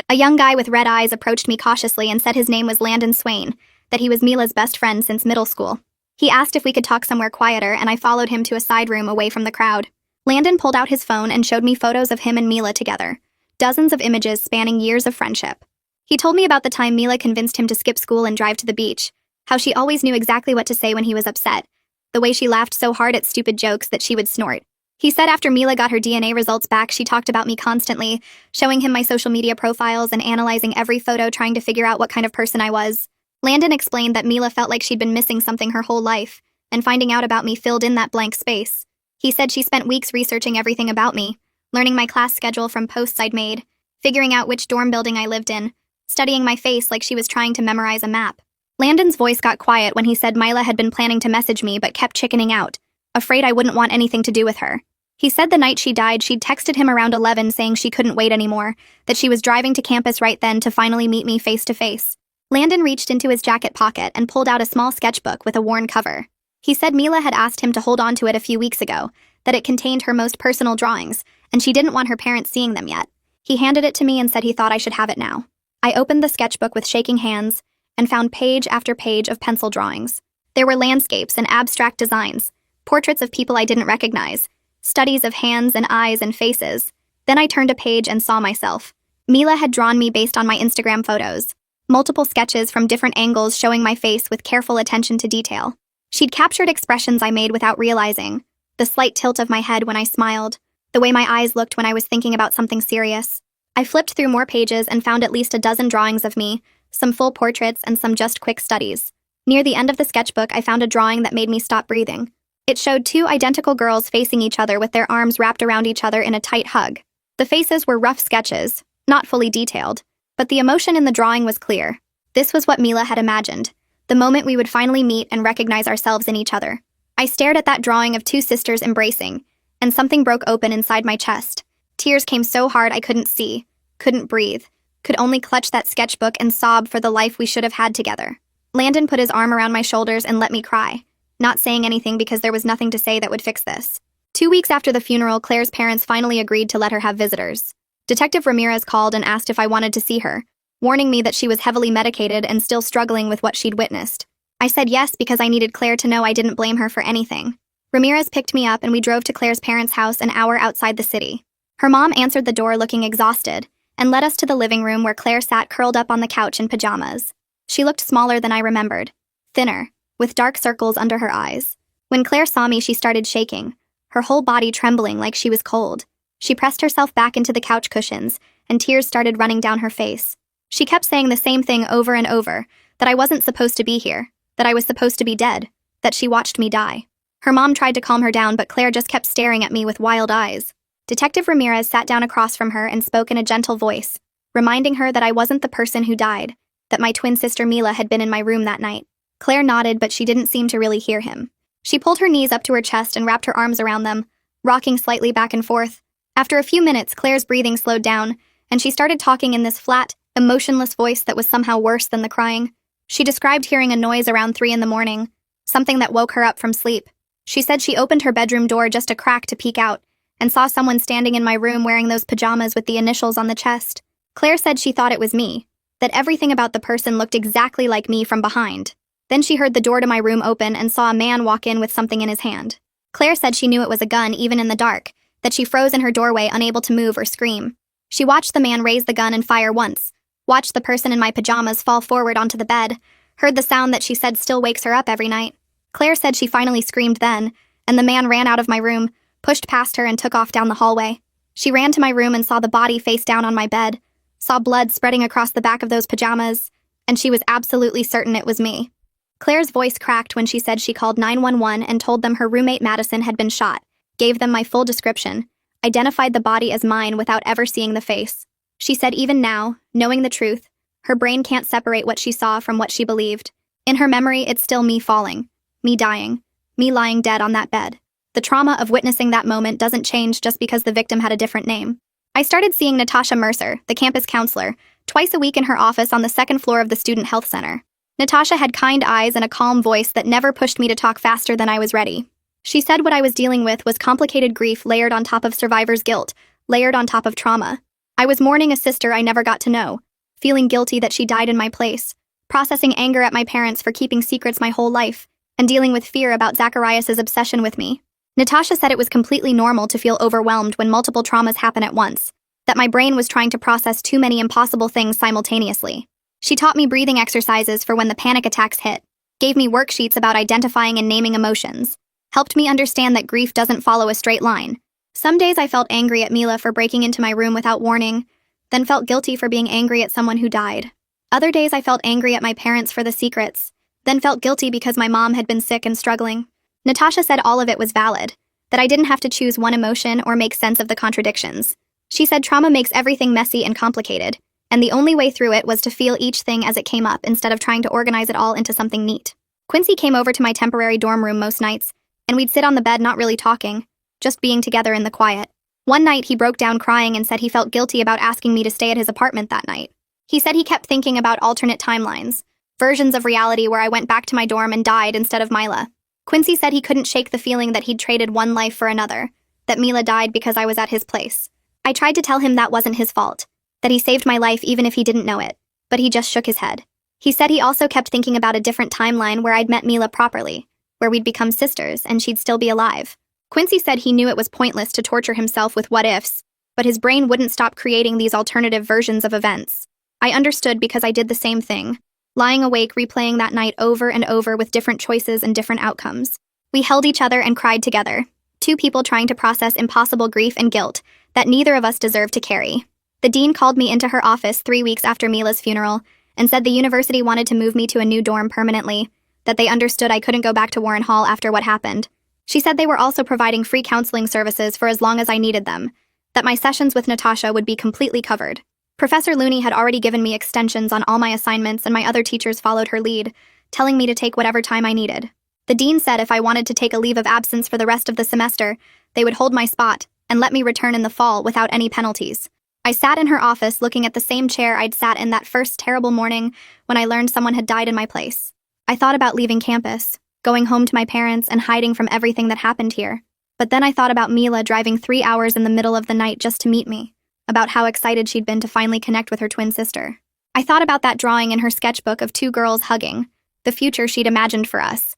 A young guy with red eyes approached me cautiously and said his name was Landon Swain, that he was Mila's best friend since middle school. He asked if we could talk somewhere quieter, and I followed him to a side room away from the crowd. Landon pulled out his phone and showed me photos of him and Mila together, dozens of images spanning years of friendship. He told me about the time Mila convinced him to skip school and drive to the beach, how she always knew exactly what to say when he was upset, the way she laughed so hard at stupid jokes that she would snort. He said after Mila got her DNA results back, she talked about me constantly, showing him my social media profiles and analyzing every photo trying to figure out what kind of person I was. Landon explained that Mila felt like she'd been missing something her whole life, and finding out about me filled in that blank space. He said she spent weeks researching everything about me, learning my class schedule from posts I'd made, figuring out which dorm building I lived in, studying my face like she was trying to memorize a map. Landon's voice got quiet when he said Mila had been planning to message me but kept chickening out, afraid I wouldn't want anything to do with her. He said the night she died, she'd texted him around 11 saying she couldn't wait anymore, that she was driving to campus right then to finally meet me face to face. Landon reached into his jacket pocket and pulled out a small sketchbook with a worn cover. He said Mila had asked him to hold on to it a few weeks ago, that it contained her most personal drawings, and she didn't want her parents seeing them yet. He handed it to me and said he thought I should have it now. I opened the sketchbook with shaking hands and found page after page of pencil drawings. There were landscapes and abstract designs, portraits of people I didn't recognize, studies of hands and eyes and faces. Then I turned a page and saw myself. Mila had drawn me based on my Instagram photos. Multiple sketches from different angles showing my face with careful attention to detail. She'd captured expressions I made without realizing. The slight tilt of my head when I smiled. The way my eyes looked when I was thinking about something serious. I flipped through more pages and found at least a dozen drawings of me, some full portraits and some just quick studies. Near the end of the sketchbook, I found a drawing that made me stop breathing. It showed two identical girls facing each other with their arms wrapped around each other in a tight hug. The faces were rough sketches, not fully detailed, but the emotion in the drawing was clear. This was what Mila had imagined, the moment we would finally meet and recognize ourselves in each other. I stared at that drawing of two sisters embracing, and something broke open inside my chest. Tears came so hard I couldn't see, couldn't breathe, could only clutch that sketchbook and sob for the life we should have had together. Landon put his arm around my shoulders and let me cry, not saying anything because there was nothing to say that would fix this. 2 weeks after the funeral, Claire's parents finally agreed to let her have visitors. Detective Ramirez called and asked if I wanted to see her, warning me that she was heavily medicated and still struggling with what she'd witnessed. I said yes because I needed Claire to know I didn't blame her for anything. Ramirez picked me up and we drove to Claire's parents' house an hour outside the city. Her mom answered the door looking exhausted and led us to the living room where Claire sat curled up on the couch in pajamas. She looked smaller than I remembered, thinner, with dark circles under her eyes. When Claire saw me, she started shaking, her whole body trembling like she was cold. She pressed herself back into the couch cushions, and tears started running down her face. She kept saying the same thing over and over, that I wasn't supposed to be here, that I was supposed to be dead, that she watched me die. Her mom tried to calm her down, but Claire just kept staring at me with wild eyes. Detective Ramirez sat down across from her and spoke in a gentle voice, reminding her that I wasn't the person who died, that my twin sister Mila had been in my room that night. Claire nodded, but she didn't seem to really hear him. She pulled her knees up to her chest and wrapped her arms around them, rocking slightly back and forth. After a few minutes, Claire's breathing slowed down, and she started talking in this flat, emotionless voice that was somehow worse than the crying. She described hearing a noise around 3 a.m, something that woke her up from sleep. She said she opened her bedroom door just a crack to peek out, and saw someone standing in my room wearing those pajamas with the initials on the chest. Claire said she thought it was me, that everything about the person looked exactly like me from behind. Then she heard the door to my room open and saw a man walk in with something in his hand. Claire said she knew it was a gun even in the dark, that she froze in her doorway unable to move or scream. She watched the man raise the gun and fire once, watched the person in my pajamas fall forward onto the bed, heard the sound that she said still wakes her up every night. Claire said she finally screamed then, and the man ran out of my room, pushed past her and took off down the hallway. She ran to my room and saw the body face down on my bed, saw blood spreading across the back of those pajamas, and she was absolutely certain it was me. Claire's voice cracked when she said she called 911 and told them her roommate Madison had been shot, gave them my full description, identified the body as mine without ever seeing the face. She said even now, knowing the truth, her brain can't separate what she saw from what she believed. In her memory, it's still me falling, me dying, me lying dead on that bed. The trauma of witnessing that moment doesn't change just because the victim had a different name. I started seeing Natasha Mercer, the campus counselor, twice a week in her office on the second floor of the Student Health Center. Natasha had kind eyes and a calm voice that never pushed me to talk faster than I was ready. She said what I was dealing with was complicated grief layered on top of survivor's guilt, layered on top of trauma. I was mourning a sister I never got to know, feeling guilty that she died in my place, processing anger at my parents for keeping secrets my whole life, and dealing with fear about Zacharias' obsession with me. Natasha said it was completely normal to feel overwhelmed when multiple traumas happen at once, that my brain was trying to process too many impossible things simultaneously. She taught me breathing exercises for when the panic attacks hit, gave me worksheets about identifying and naming emotions, helped me understand that grief doesn't follow a straight line. Some days I felt angry at Mila for breaking into my room without warning, then felt guilty for being angry at someone who died. Other days I felt angry at my parents for the secrets, then felt guilty because my mom had been sick and struggling. Natasha said all of it was valid, that I didn't have to choose one emotion or make sense of the contradictions. She said trauma makes everything messy and complicated, and the only way through it was to feel each thing as it came up instead of trying to organize it all into something neat. Quincy came over to my temporary dorm room most nights, and we'd sit on the bed not really talking, just being together in the quiet. One night he broke down crying and said he felt guilty about asking me to stay at his apartment that night. He said he kept thinking about alternate timelines, versions of reality where I went back to my dorm and died instead of Mila. Quincy said he couldn't shake the feeling that he'd traded one life for another, that Mila died because I was at his place. I tried to tell him that wasn't his fault, that he saved my life even if he didn't know it, but he just shook his head. He said he also kept thinking about a different timeline where I'd met Mila properly, where we'd become sisters and she'd still be alive. Quincy said he knew it was pointless to torture himself with what-ifs, but his brain wouldn't stop creating these alternative versions of events. I understood because I did the same thing, lying awake replaying that night over and over with different choices and different outcomes. We held each other and cried together, two people trying to process impossible grief and guilt that neither of us deserved to carry. The dean called me into her office 3 weeks after Mila's funeral and said the university wanted to move me to a new dorm permanently, that they understood I couldn't go back to Warren Hall after what happened. She said they were also providing free counseling services for as long as I needed them, that my sessions with Natasha would be completely covered. Professor Looney had already given me extensions on all my assignments and my other teachers followed her lead, telling me to take whatever time I needed. The dean said if I wanted to take a leave of absence for the rest of the semester, they would hold my spot and let me return in the fall without any penalties. I sat in her office looking at the same chair I'd sat in that first terrible morning when I learned someone had died in my place. I thought about leaving campus, going home to my parents and hiding from everything that happened here. But then I thought about Mila driving 3 hours in the middle of the night just to meet me, about how excited she'd been to finally connect with her twin sister. I thought about that drawing in her sketchbook of 2 girls hugging, the future she'd imagined for us.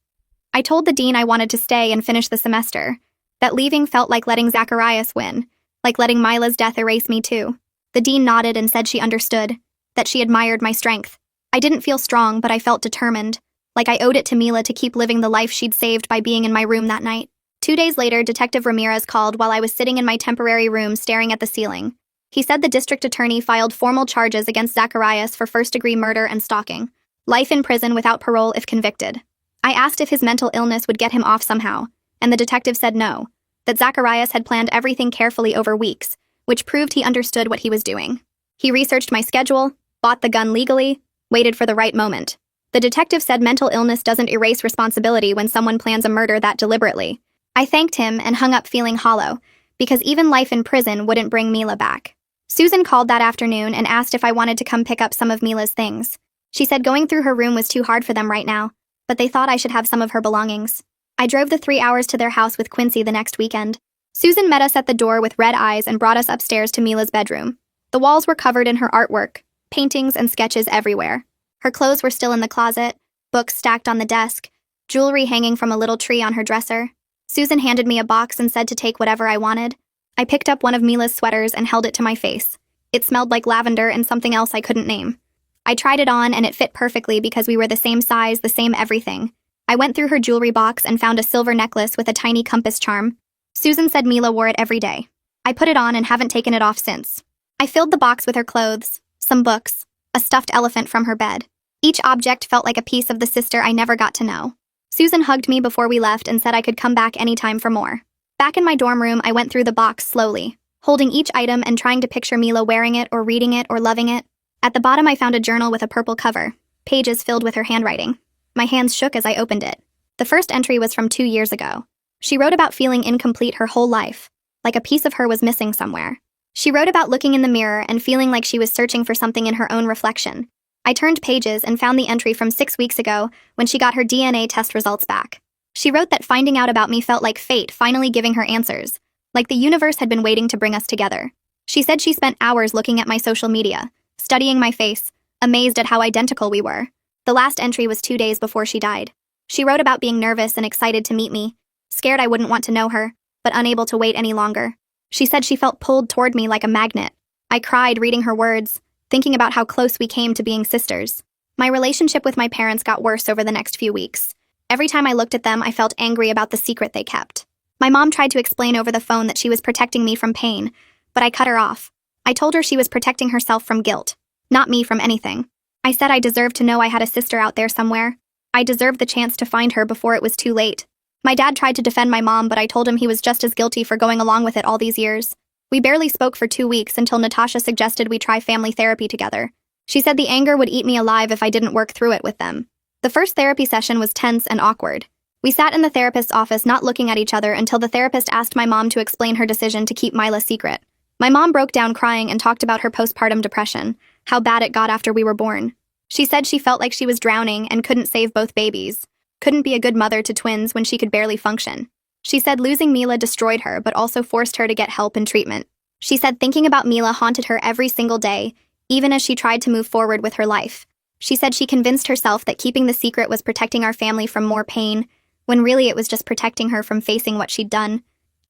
I told the dean I wanted to stay and finish the semester, that leaving felt like letting Zacharias win, like letting Mila's death erase me too. The dean nodded and said she understood, that she admired my strength. I didn't feel strong, but I felt determined, like I owed it to Mila to keep living the life she'd saved by being in my room that night. 2 days later, Detective Ramirez called while I was sitting in my temporary room staring at the ceiling. He said the district attorney filed formal charges against Zacharias for first-degree murder and stalking, life in prison without parole if convicted. I asked if his mental illness would get him off somehow, and the detective said no, that Zacharias had planned everything carefully over weeks, which proved he understood what he was doing. He researched my schedule, bought the gun legally, waited for the right moment. The detective said mental illness doesn't erase responsibility when someone plans a murder that deliberately. I thanked him and hung up feeling hollow, because even life in prison wouldn't bring Mila back. Susan called that afternoon and asked if I wanted to come pick up some of Mila's things. She said going through her room was too hard for them right now, but they thought I should have some of her belongings. I drove the 3 hours to their house with Quincy the next weekend. Susan met us at the door with red eyes and brought us upstairs to Mila's bedroom. The walls were covered in her artwork, paintings and sketches everywhere. Her clothes were still in the closet, books stacked on the desk, jewelry hanging from a little tree on her dresser. Susan handed me a box and said to take whatever I wanted. I picked up one of Mila's sweaters and held it to my face. It smelled like lavender and something else I couldn't name. I tried it on and it fit perfectly because we were the same size, the same everything. I went through her jewelry box and found a silver necklace with a tiny compass charm. Susan said Mila wore it every day. I put it on and haven't taken it off since. I filled the box with her clothes, some books, a stuffed elephant from her bed. Each object felt like a piece of the sister I never got to know. Susan hugged me before we left and said I could come back anytime for more. Back in my dorm room, I went through the box slowly, holding each item and trying to picture Mila wearing it or reading it or loving it. At the bottom, I found a journal with a purple cover, pages filled with her handwriting. My hands shook as I opened it. The first entry was from 2 years ago. She wrote about feeling incomplete her whole life, like a piece of her was missing somewhere. She wrote about looking in the mirror and feeling like she was searching for something in her own reflection. I turned pages and found the entry from 6 weeks ago when she got her DNA test results back. She wrote that finding out about me felt like fate finally giving her answers, like the universe had been waiting to bring us together. She said she spent hours looking at my social media, studying my face, amazed at how identical we were. The last entry was 2 days before she died. She wrote about being nervous and excited to meet me, scared I wouldn't want to know her, but unable to wait any longer. She said she felt pulled toward me like a magnet. I cried reading her words, thinking about how close we came to being sisters. My relationship with my parents got worse over the next few weeks. Every time I looked at them, I felt angry about the secret they kept. My mom tried to explain over the phone that she was protecting me from pain, but I cut her off. I told her she was protecting herself from guilt, not me from anything. I said I deserved to know I had a sister out there somewhere. I deserved the chance to find her before it was too late. My dad tried to defend my mom, but I told him he was just as guilty for going along with it all these years. We barely spoke for 2 weeks until Natasha suggested we try family therapy together. She said the anger would eat me alive if I didn't work through it with them. The first therapy session was tense and awkward. We sat in the therapist's office not looking at each other until the therapist asked my mom to explain her decision to keep Mila secret. My mom broke down crying and talked about her postpartum depression, how bad it got after we were born. She said she felt like she was drowning and couldn't save both babies. couldn't be a good mother to twins when she could barely function. She said losing Mila destroyed her but also forced her to get help and treatment. She said thinking about Mila haunted her every single day, even as she tried to move forward with her life. She said she convinced herself that keeping the secret was protecting our family from more pain, when really it was just protecting her from facing what she'd done.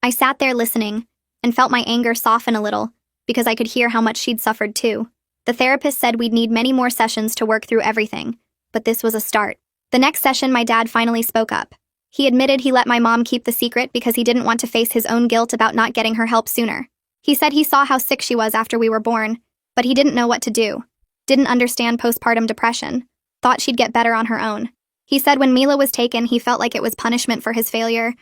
I sat there listening and felt my anger soften a little because I could hear how much she'd suffered too. The therapist said we'd need many more sessions to work through everything, but this was a start. The next session, my dad finally spoke up. He admitted he let my mom keep the secret because he didn't want to face his own guilt about not getting her help sooner. He said he saw how sick she was after we were born, but he didn't know what to do. Didn't understand postpartum depression. Thought she'd get better on her own. He said when Mila was taken, he felt like it was punishment for his failure.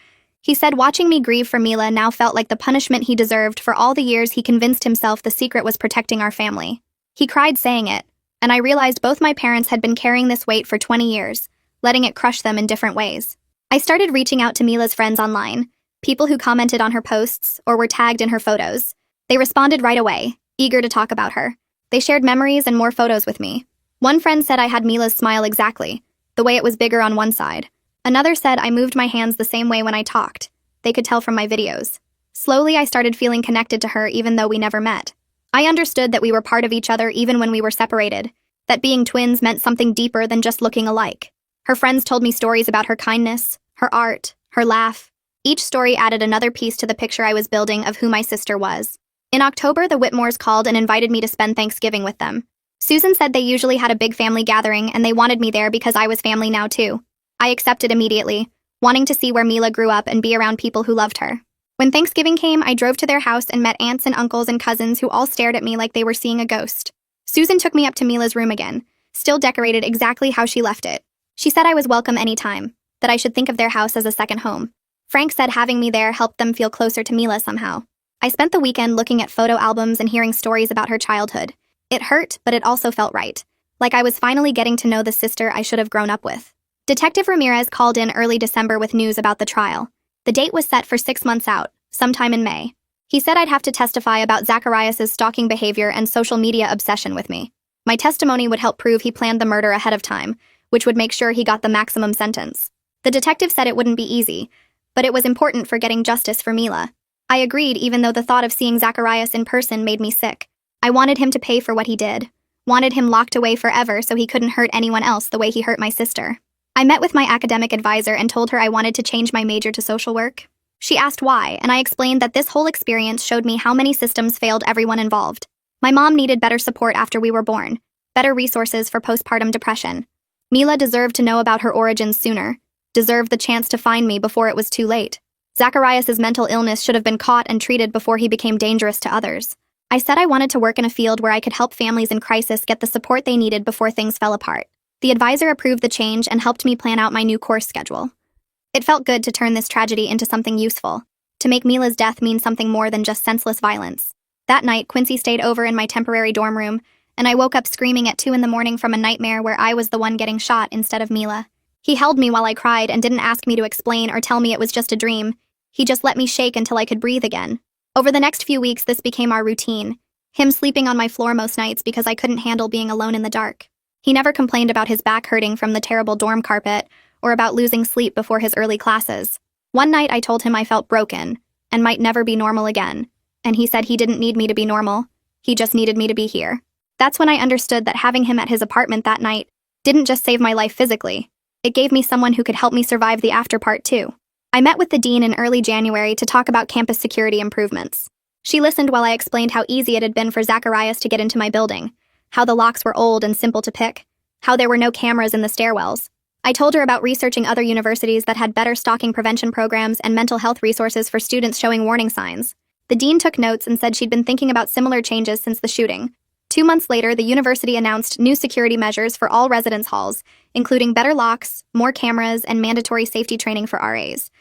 He said watching me grieve for Mila now felt like the punishment he deserved for all the years he convinced himself the secret was protecting our family. He cried saying it, and I realized both my parents had been carrying this weight for 20 years, letting it crush them in different ways. I started reaching out to Mila's friends online, people who commented on her posts or were tagged in her photos. They responded right away, eager to talk about her. They shared memories and more photos with me. One friend said I had Mila's smile exactly, the way it was bigger on one side. Another said I moved my hands the same way when I talked. They could tell from my videos. Slowly, I started feeling connected to her even though we never met. I understood that we were part of each other even when we were separated, that being twins meant something deeper than just looking alike. Her friends told me stories about her kindness, her art, her laugh. Each story added another piece to the picture I was building of who my sister was. In October, the Whitmores called and invited me to spend Thanksgiving with them. Susan said they usually had a big family gathering and they wanted me there because I was family now too. I accepted immediately, wanting to see where Mila grew up and be around people who loved her. When Thanksgiving came, I drove to their house and met aunts and uncles and cousins who all stared at me like they were seeing a ghost. Susan took me up to Mila's room again, still decorated exactly how she left it. She said I was welcome anytime, that I should think of their house as a second home. Frank said having me there helped them feel closer to Mila somehow. I spent the weekend looking at photo albums and hearing stories about her childhood. It hurt, but it also felt right. Like I was finally getting to know the sister I should have grown up with. Detective Ramirez called in early December with news about the trial. The date was set for 6 months out, sometime in May. He said I'd have to testify about Zacharias' stalking behavior and social media obsession with me. My testimony would help prove he planned the murder ahead of time, which would make sure he got the maximum sentence. The detective said it wouldn't be easy, but it was important for getting justice for Mila. I agreed even though the thought of seeing Zacharias in person made me sick. I wanted him to pay for what he did. Wanted him locked away forever so he couldn't hurt anyone else the way he hurt my sister. I met with my academic advisor and told her I wanted to change my major to social work. She asked why, and I explained that this whole experience showed me how many systems failed everyone involved. My mom needed better support after we were born, better resources for postpartum depression. Mila deserved to know about her origins sooner, deserved the chance to find me before it was too late. Zacharias' mental illness should have been caught and treated before he became dangerous to others. I said I wanted to work in a field where I could help families in crisis get the support they needed before things fell apart. The advisor approved the change and helped me plan out my new course schedule. It felt good to turn this tragedy into something useful, to make Mila's death mean something more than just senseless violence. That night, Quincy stayed over in my temporary dorm room, and I woke up screaming at 2 a.m. from a nightmare where I was the one getting shot instead of Mila. He held me while I cried and didn't ask me to explain or tell me it was just a dream. He just let me shake until I could breathe again. Over the next few weeks, this became our routine. Him sleeping on my floor most nights because I couldn't handle being alone in the dark. He never complained about his back hurting from the terrible dorm carpet or about losing sleep before his early classes. One night I told him I felt broken and might never be normal again, and he said he didn't need me to be normal. He just needed me to be here. That's when I understood that having him at his apartment that night didn't just save my life physically. It gave me someone who could help me survive the after part too. I met with the dean in early January to talk about campus security improvements. She listened while I explained how easy it had been for Zacharias to get into my building, how the locks were old and simple to pick, how there were no cameras in the stairwells. I told her about researching other universities that had better stalking prevention programs and mental health resources for students showing warning signs. The dean took notes and said she'd been thinking about similar changes since the shooting. 2 months later, the university announced new security measures for all residence halls, including better locks, more cameras, and mandatory safety training for RAs.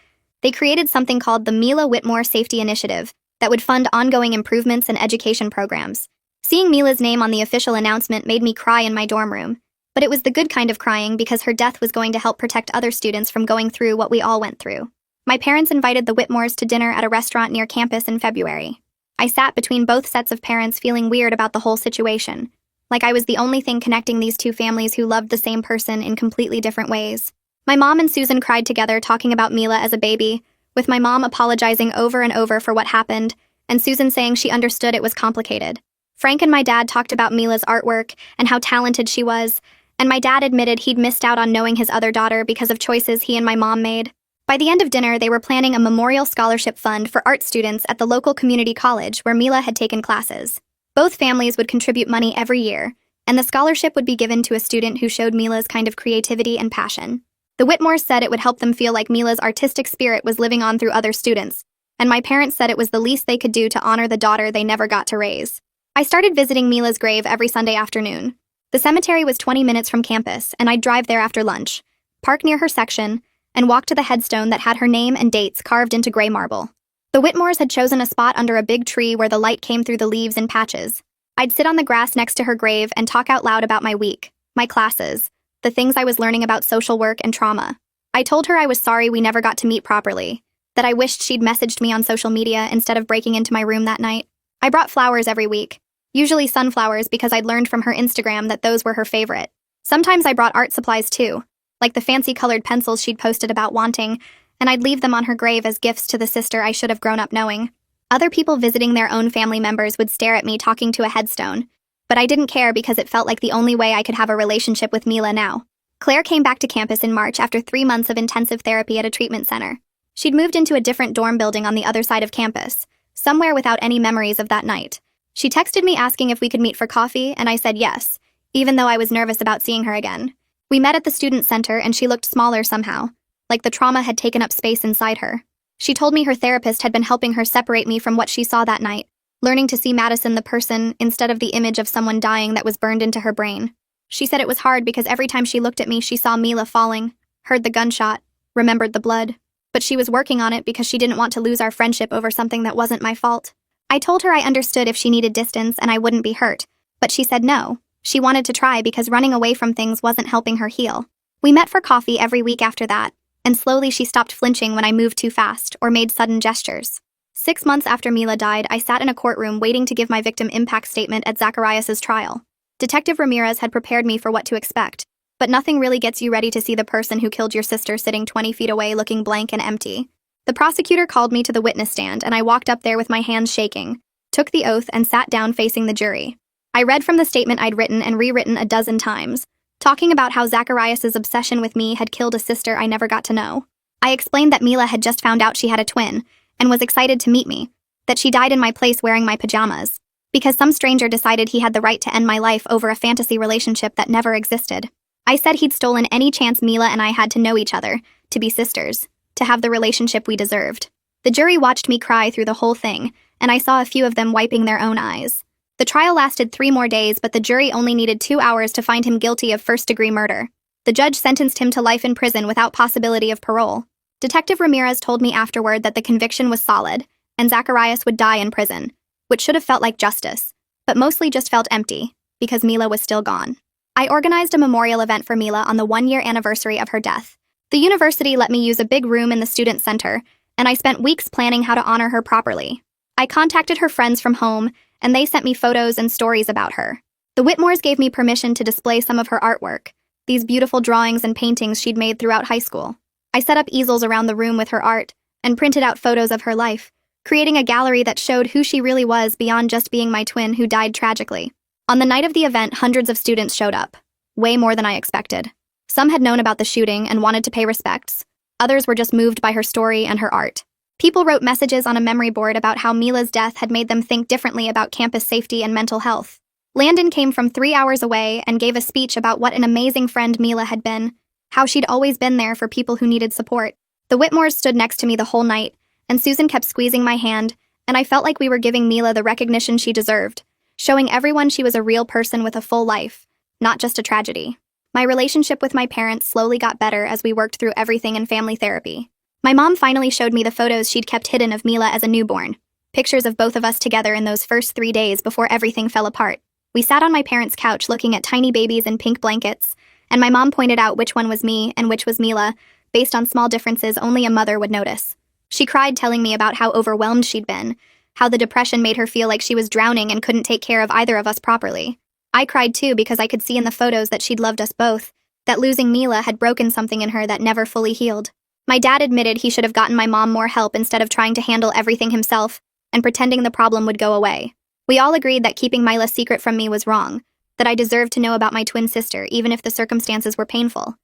They created something called the Mila Whitmore Safety Initiative that would fund ongoing improvements and education programs. Seeing Mila's name on the official announcement made me cry in my dorm room, but it was the good kind of crying because her death was going to help protect other students from going through what we all went through. My parents invited the Whitmores to dinner at a restaurant near campus in February. I sat between both sets of parents feeling weird about the whole situation, like I was the only thing connecting these two families who loved the same person in completely different ways. My mom and Susan cried together talking about Mila as a baby, with my mom apologizing over and over for what happened, and Susan saying she understood it was complicated. Frank and my dad talked about Mila's artwork and how talented she was, and my dad admitted he'd missed out on knowing his other daughter because of choices he and my mom made. By the end of dinner, they were planning a memorial scholarship fund for art students at the local community college where Mila had taken classes. Both families would contribute money every year, and the scholarship would be given to a student who showed Mila's kind of creativity and passion. The Whitmores said it would help them feel like Mila's artistic spirit was living on through other students, and my parents said it was the least they could do to honor the daughter they never got to raise. I started visiting Mila's grave every Sunday afternoon. The cemetery was 20 minutes from campus, and I'd drive there after lunch, park near her section, and walk to the headstone that had her name and dates carved into gray marble. The Whitmores had chosen a spot under a big tree where the light came through the leaves in patches. I'd sit on the grass next to her grave and talk out loud about my week, my classes, the things I was learning about social work and trauma. I told her I was sorry we never got to meet properly, that I wished she'd messaged me on social media instead of breaking into my room that night. I brought flowers every week, usually sunflowers because I'd learned from her Instagram that those were her favorite. Sometimes I brought art supplies too, like the fancy colored pencils she'd posted about wanting, and I'd leave them on her grave as gifts to the sister I should have grown up knowing. Other people visiting their own family members would stare at me talking to a headstone, but I didn't care because it felt like the only way I could have a relationship with Mila now. Claire came back to campus in March after 3 months of intensive therapy at a treatment center. She'd moved into a different dorm building on the other side of campus, somewhere without any memories of that night. She texted me asking if we could meet for coffee, and I said yes, even though I was nervous about seeing her again. We met at the student center, and she looked smaller somehow, like the trauma had taken up space inside her. She told me her therapist had been helping her separate me from what she saw that night, learning to see Madison the person instead of the image of someone dying that was burned into her brain. She said it was hard because every time she looked at me, she saw Mila falling, heard the gunshot, remembered the blood. But she was working on it because she didn't want to lose our friendship over something that wasn't my fault. I told her I understood if she needed distance and I wouldn't be hurt, but she said no. She wanted to try because running away from things wasn't helping her heal. We met for coffee every week after that, and slowly she stopped flinching when I moved too fast or made sudden gestures. 6 months after Mila died, I sat in a courtroom waiting to give my victim impact statement at Zacharias' trial. Detective Ramirez had prepared me for what to expect, but nothing really gets you ready to see the person who killed your sister sitting 20 feet away looking blank and empty. The prosecutor called me to the witness stand, and I walked up there with my hands shaking, took the oath, and sat down facing the jury. I read from the statement I'd written and rewritten a dozen times, talking about how Zacharias' obsession with me had killed a sister I never got to know. I explained that Mila had just found out she had a twin, and was excited to meet me, that she died in my place wearing my pajamas, because some stranger decided he had the right to end my life over a fantasy relationship that never existed. I said he'd stolen any chance Mila and I had to know each other, to be sisters, to have the relationship we deserved. The jury watched me cry through the whole thing, and I saw a few of them wiping their own eyes. The trial lasted 3 more days, but the jury only needed 2 hours to find him guilty of first-degree murder. The judge sentenced him to life in prison without possibility of parole. Detective Ramirez told me afterward that the conviction was solid, and Zacharias would die in prison, which should have felt like justice, but mostly just felt empty, because Mila was still gone. I organized a memorial event for Mila on the 1-year anniversary of her death. The university let me use a big room in the student center, and I spent weeks planning how to honor her properly. I contacted her friends from home, and they sent me photos and stories about her. The Whitmores gave me permission to display some of her artwork, these beautiful drawings and paintings she'd made throughout high school. I set up easels around the room with her art, and printed out photos of her life, creating a gallery that showed who she really was beyond just being my twin who died tragically. On the night of the event, hundreds of students showed up, way more than I expected. Some had known about the shooting and wanted to pay respects. Others were just moved by her story and her art. People wrote messages on a memory board about how Mila's death had made them think differently about campus safety and mental health. Landon came from 3 hours away and gave a speech about what an amazing friend Mila had been, how she'd always been there for people who needed support. The Whitmores stood next to me the whole night, and Susan kept squeezing my hand, and I felt like we were giving Mila the recognition she deserved, showing everyone she was a real person with a full life, not just a tragedy. My relationship with my parents slowly got better as we worked through everything in family therapy. My mom finally showed me the photos she'd kept hidden of Mila as a newborn, pictures of both of us together in those first 3 days before everything fell apart. We sat on my parents' couch looking at tiny babies in pink blankets, and my mom pointed out which one was me and which was Mila, based on small differences only a mother would notice. She cried telling me about how overwhelmed she'd been, how the depression made her feel like she was drowning and couldn't take care of either of us properly. I cried too because I could see in the photos that she'd loved us both, that losing Mila had broken something in her that never fully healed. My dad admitted he should have gotten my mom more help instead of trying to handle everything himself and pretending the problem would go away. We all agreed that keeping Mila's secret from me was wrong, that I deserved to know about my twin sister even if the circumstances were painful.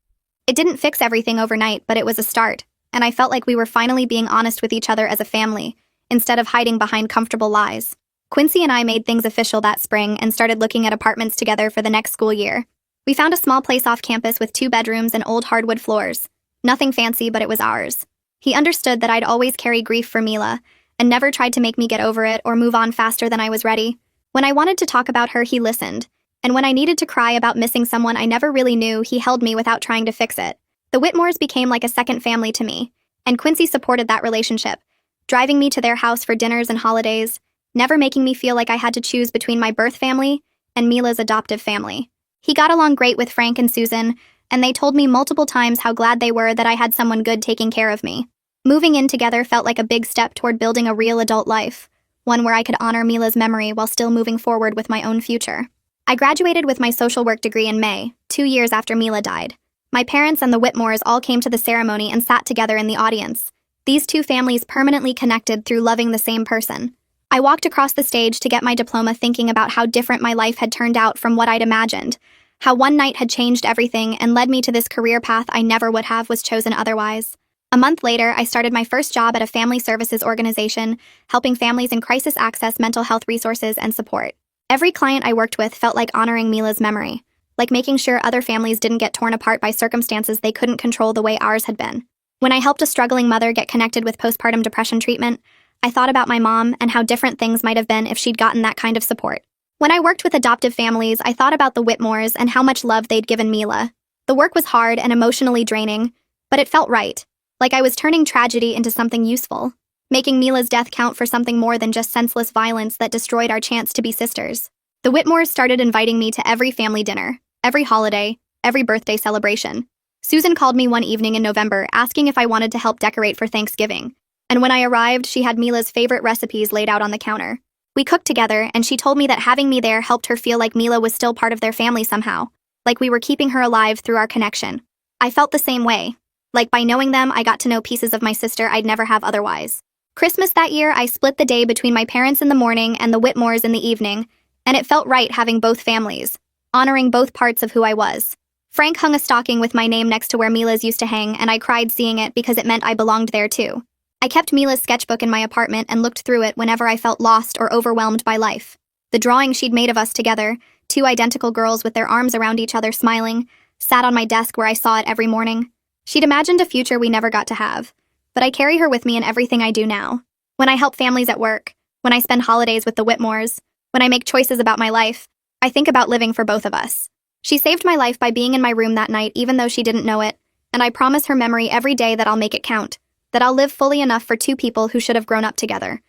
It didn't fix everything overnight, but it was a start, and I felt like we were finally being honest with each other as a family, instead of hiding behind comfortable lies. Quincy and I made things official that spring and started looking at apartments together for the next school year. We found a small place off campus with 2 bedrooms and old hardwood floors. Nothing fancy, but it was ours. He understood that I'd always carry grief for Mila, and never tried to make me get over it or move on faster than I was ready. When I wanted to talk about her, he listened. And when I needed to cry about missing someone I never really knew, he held me without trying to fix it. The Whitmores became like a second family to me, and Quincy supported that relationship, driving me to their house for dinners and holidays, never making me feel like I had to choose between my birth family and Mila's adoptive family. He got along great with Frank and Susan, and they told me multiple times how glad they were that I had someone good taking care of me. Moving in together felt like a big step toward building a real adult life, one where I could honor Mila's memory while still moving forward with my own future. I graduated with my social work degree in May, 2 years after Mila died. My parents and the Whitmores all came to the ceremony and sat together in the audience. These 2 families permanently connected through loving the same person. I walked across the stage to get my diploma thinking about how different my life had turned out from what I'd imagined, how one night had changed everything and led me to this career path I never would have was chosen otherwise. A month later, I started my first job at a family services organization, helping families in crisis access mental health resources and support. Every client I worked with felt like honoring Mila's memory, like making sure other families didn't get torn apart by circumstances they couldn't control the way ours had been. When I helped a struggling mother get connected with postpartum depression treatment, I thought about my mom and how different things might have been if she'd gotten that kind of support. When I worked with adoptive families, I thought about the Whitmores and how much love they'd given Mila. The work was hard and emotionally draining, but it felt right. Like I was turning tragedy into something useful, making Mila's death count for something more than just senseless violence that destroyed our chance to be sisters. The Whitmores started inviting me to every family dinner, every holiday, every birthday celebration. Susan called me one evening in November asking if I wanted to help decorate for Thanksgiving, and when I arrived, she had Mila's favorite recipes laid out on the counter. We cooked together, and she told me that having me there helped her feel like Mila was still part of their family somehow, like we were keeping her alive through our connection. I felt the same way. Like by knowing them, I got to know pieces of my sister I'd never have otherwise. Christmas that year, I split the day between my parents in the morning and the Whitmores in the evening, and it felt right having both families, honoring both parts of who I was. Frank hung a stocking with my name next to where Mila's used to hang, and I cried seeing it because it meant I belonged there too. I kept Mila's sketchbook in my apartment and looked through it whenever I felt lost or overwhelmed by life. The drawing she'd made of us together, 2 identical girls with their arms around each other smiling, sat on my desk where I saw it every morning. She'd imagined a future we never got to have, but I carry her with me in everything I do now. When I help families at work, when I spend holidays with the Whitmores, when I make choices about my life, I think about living for both of us. She saved my life by being in my room that night even though she didn't know it, and I promise her memory every day that I'll make it count, that I'll live fully enough for 2 people who should have grown up together.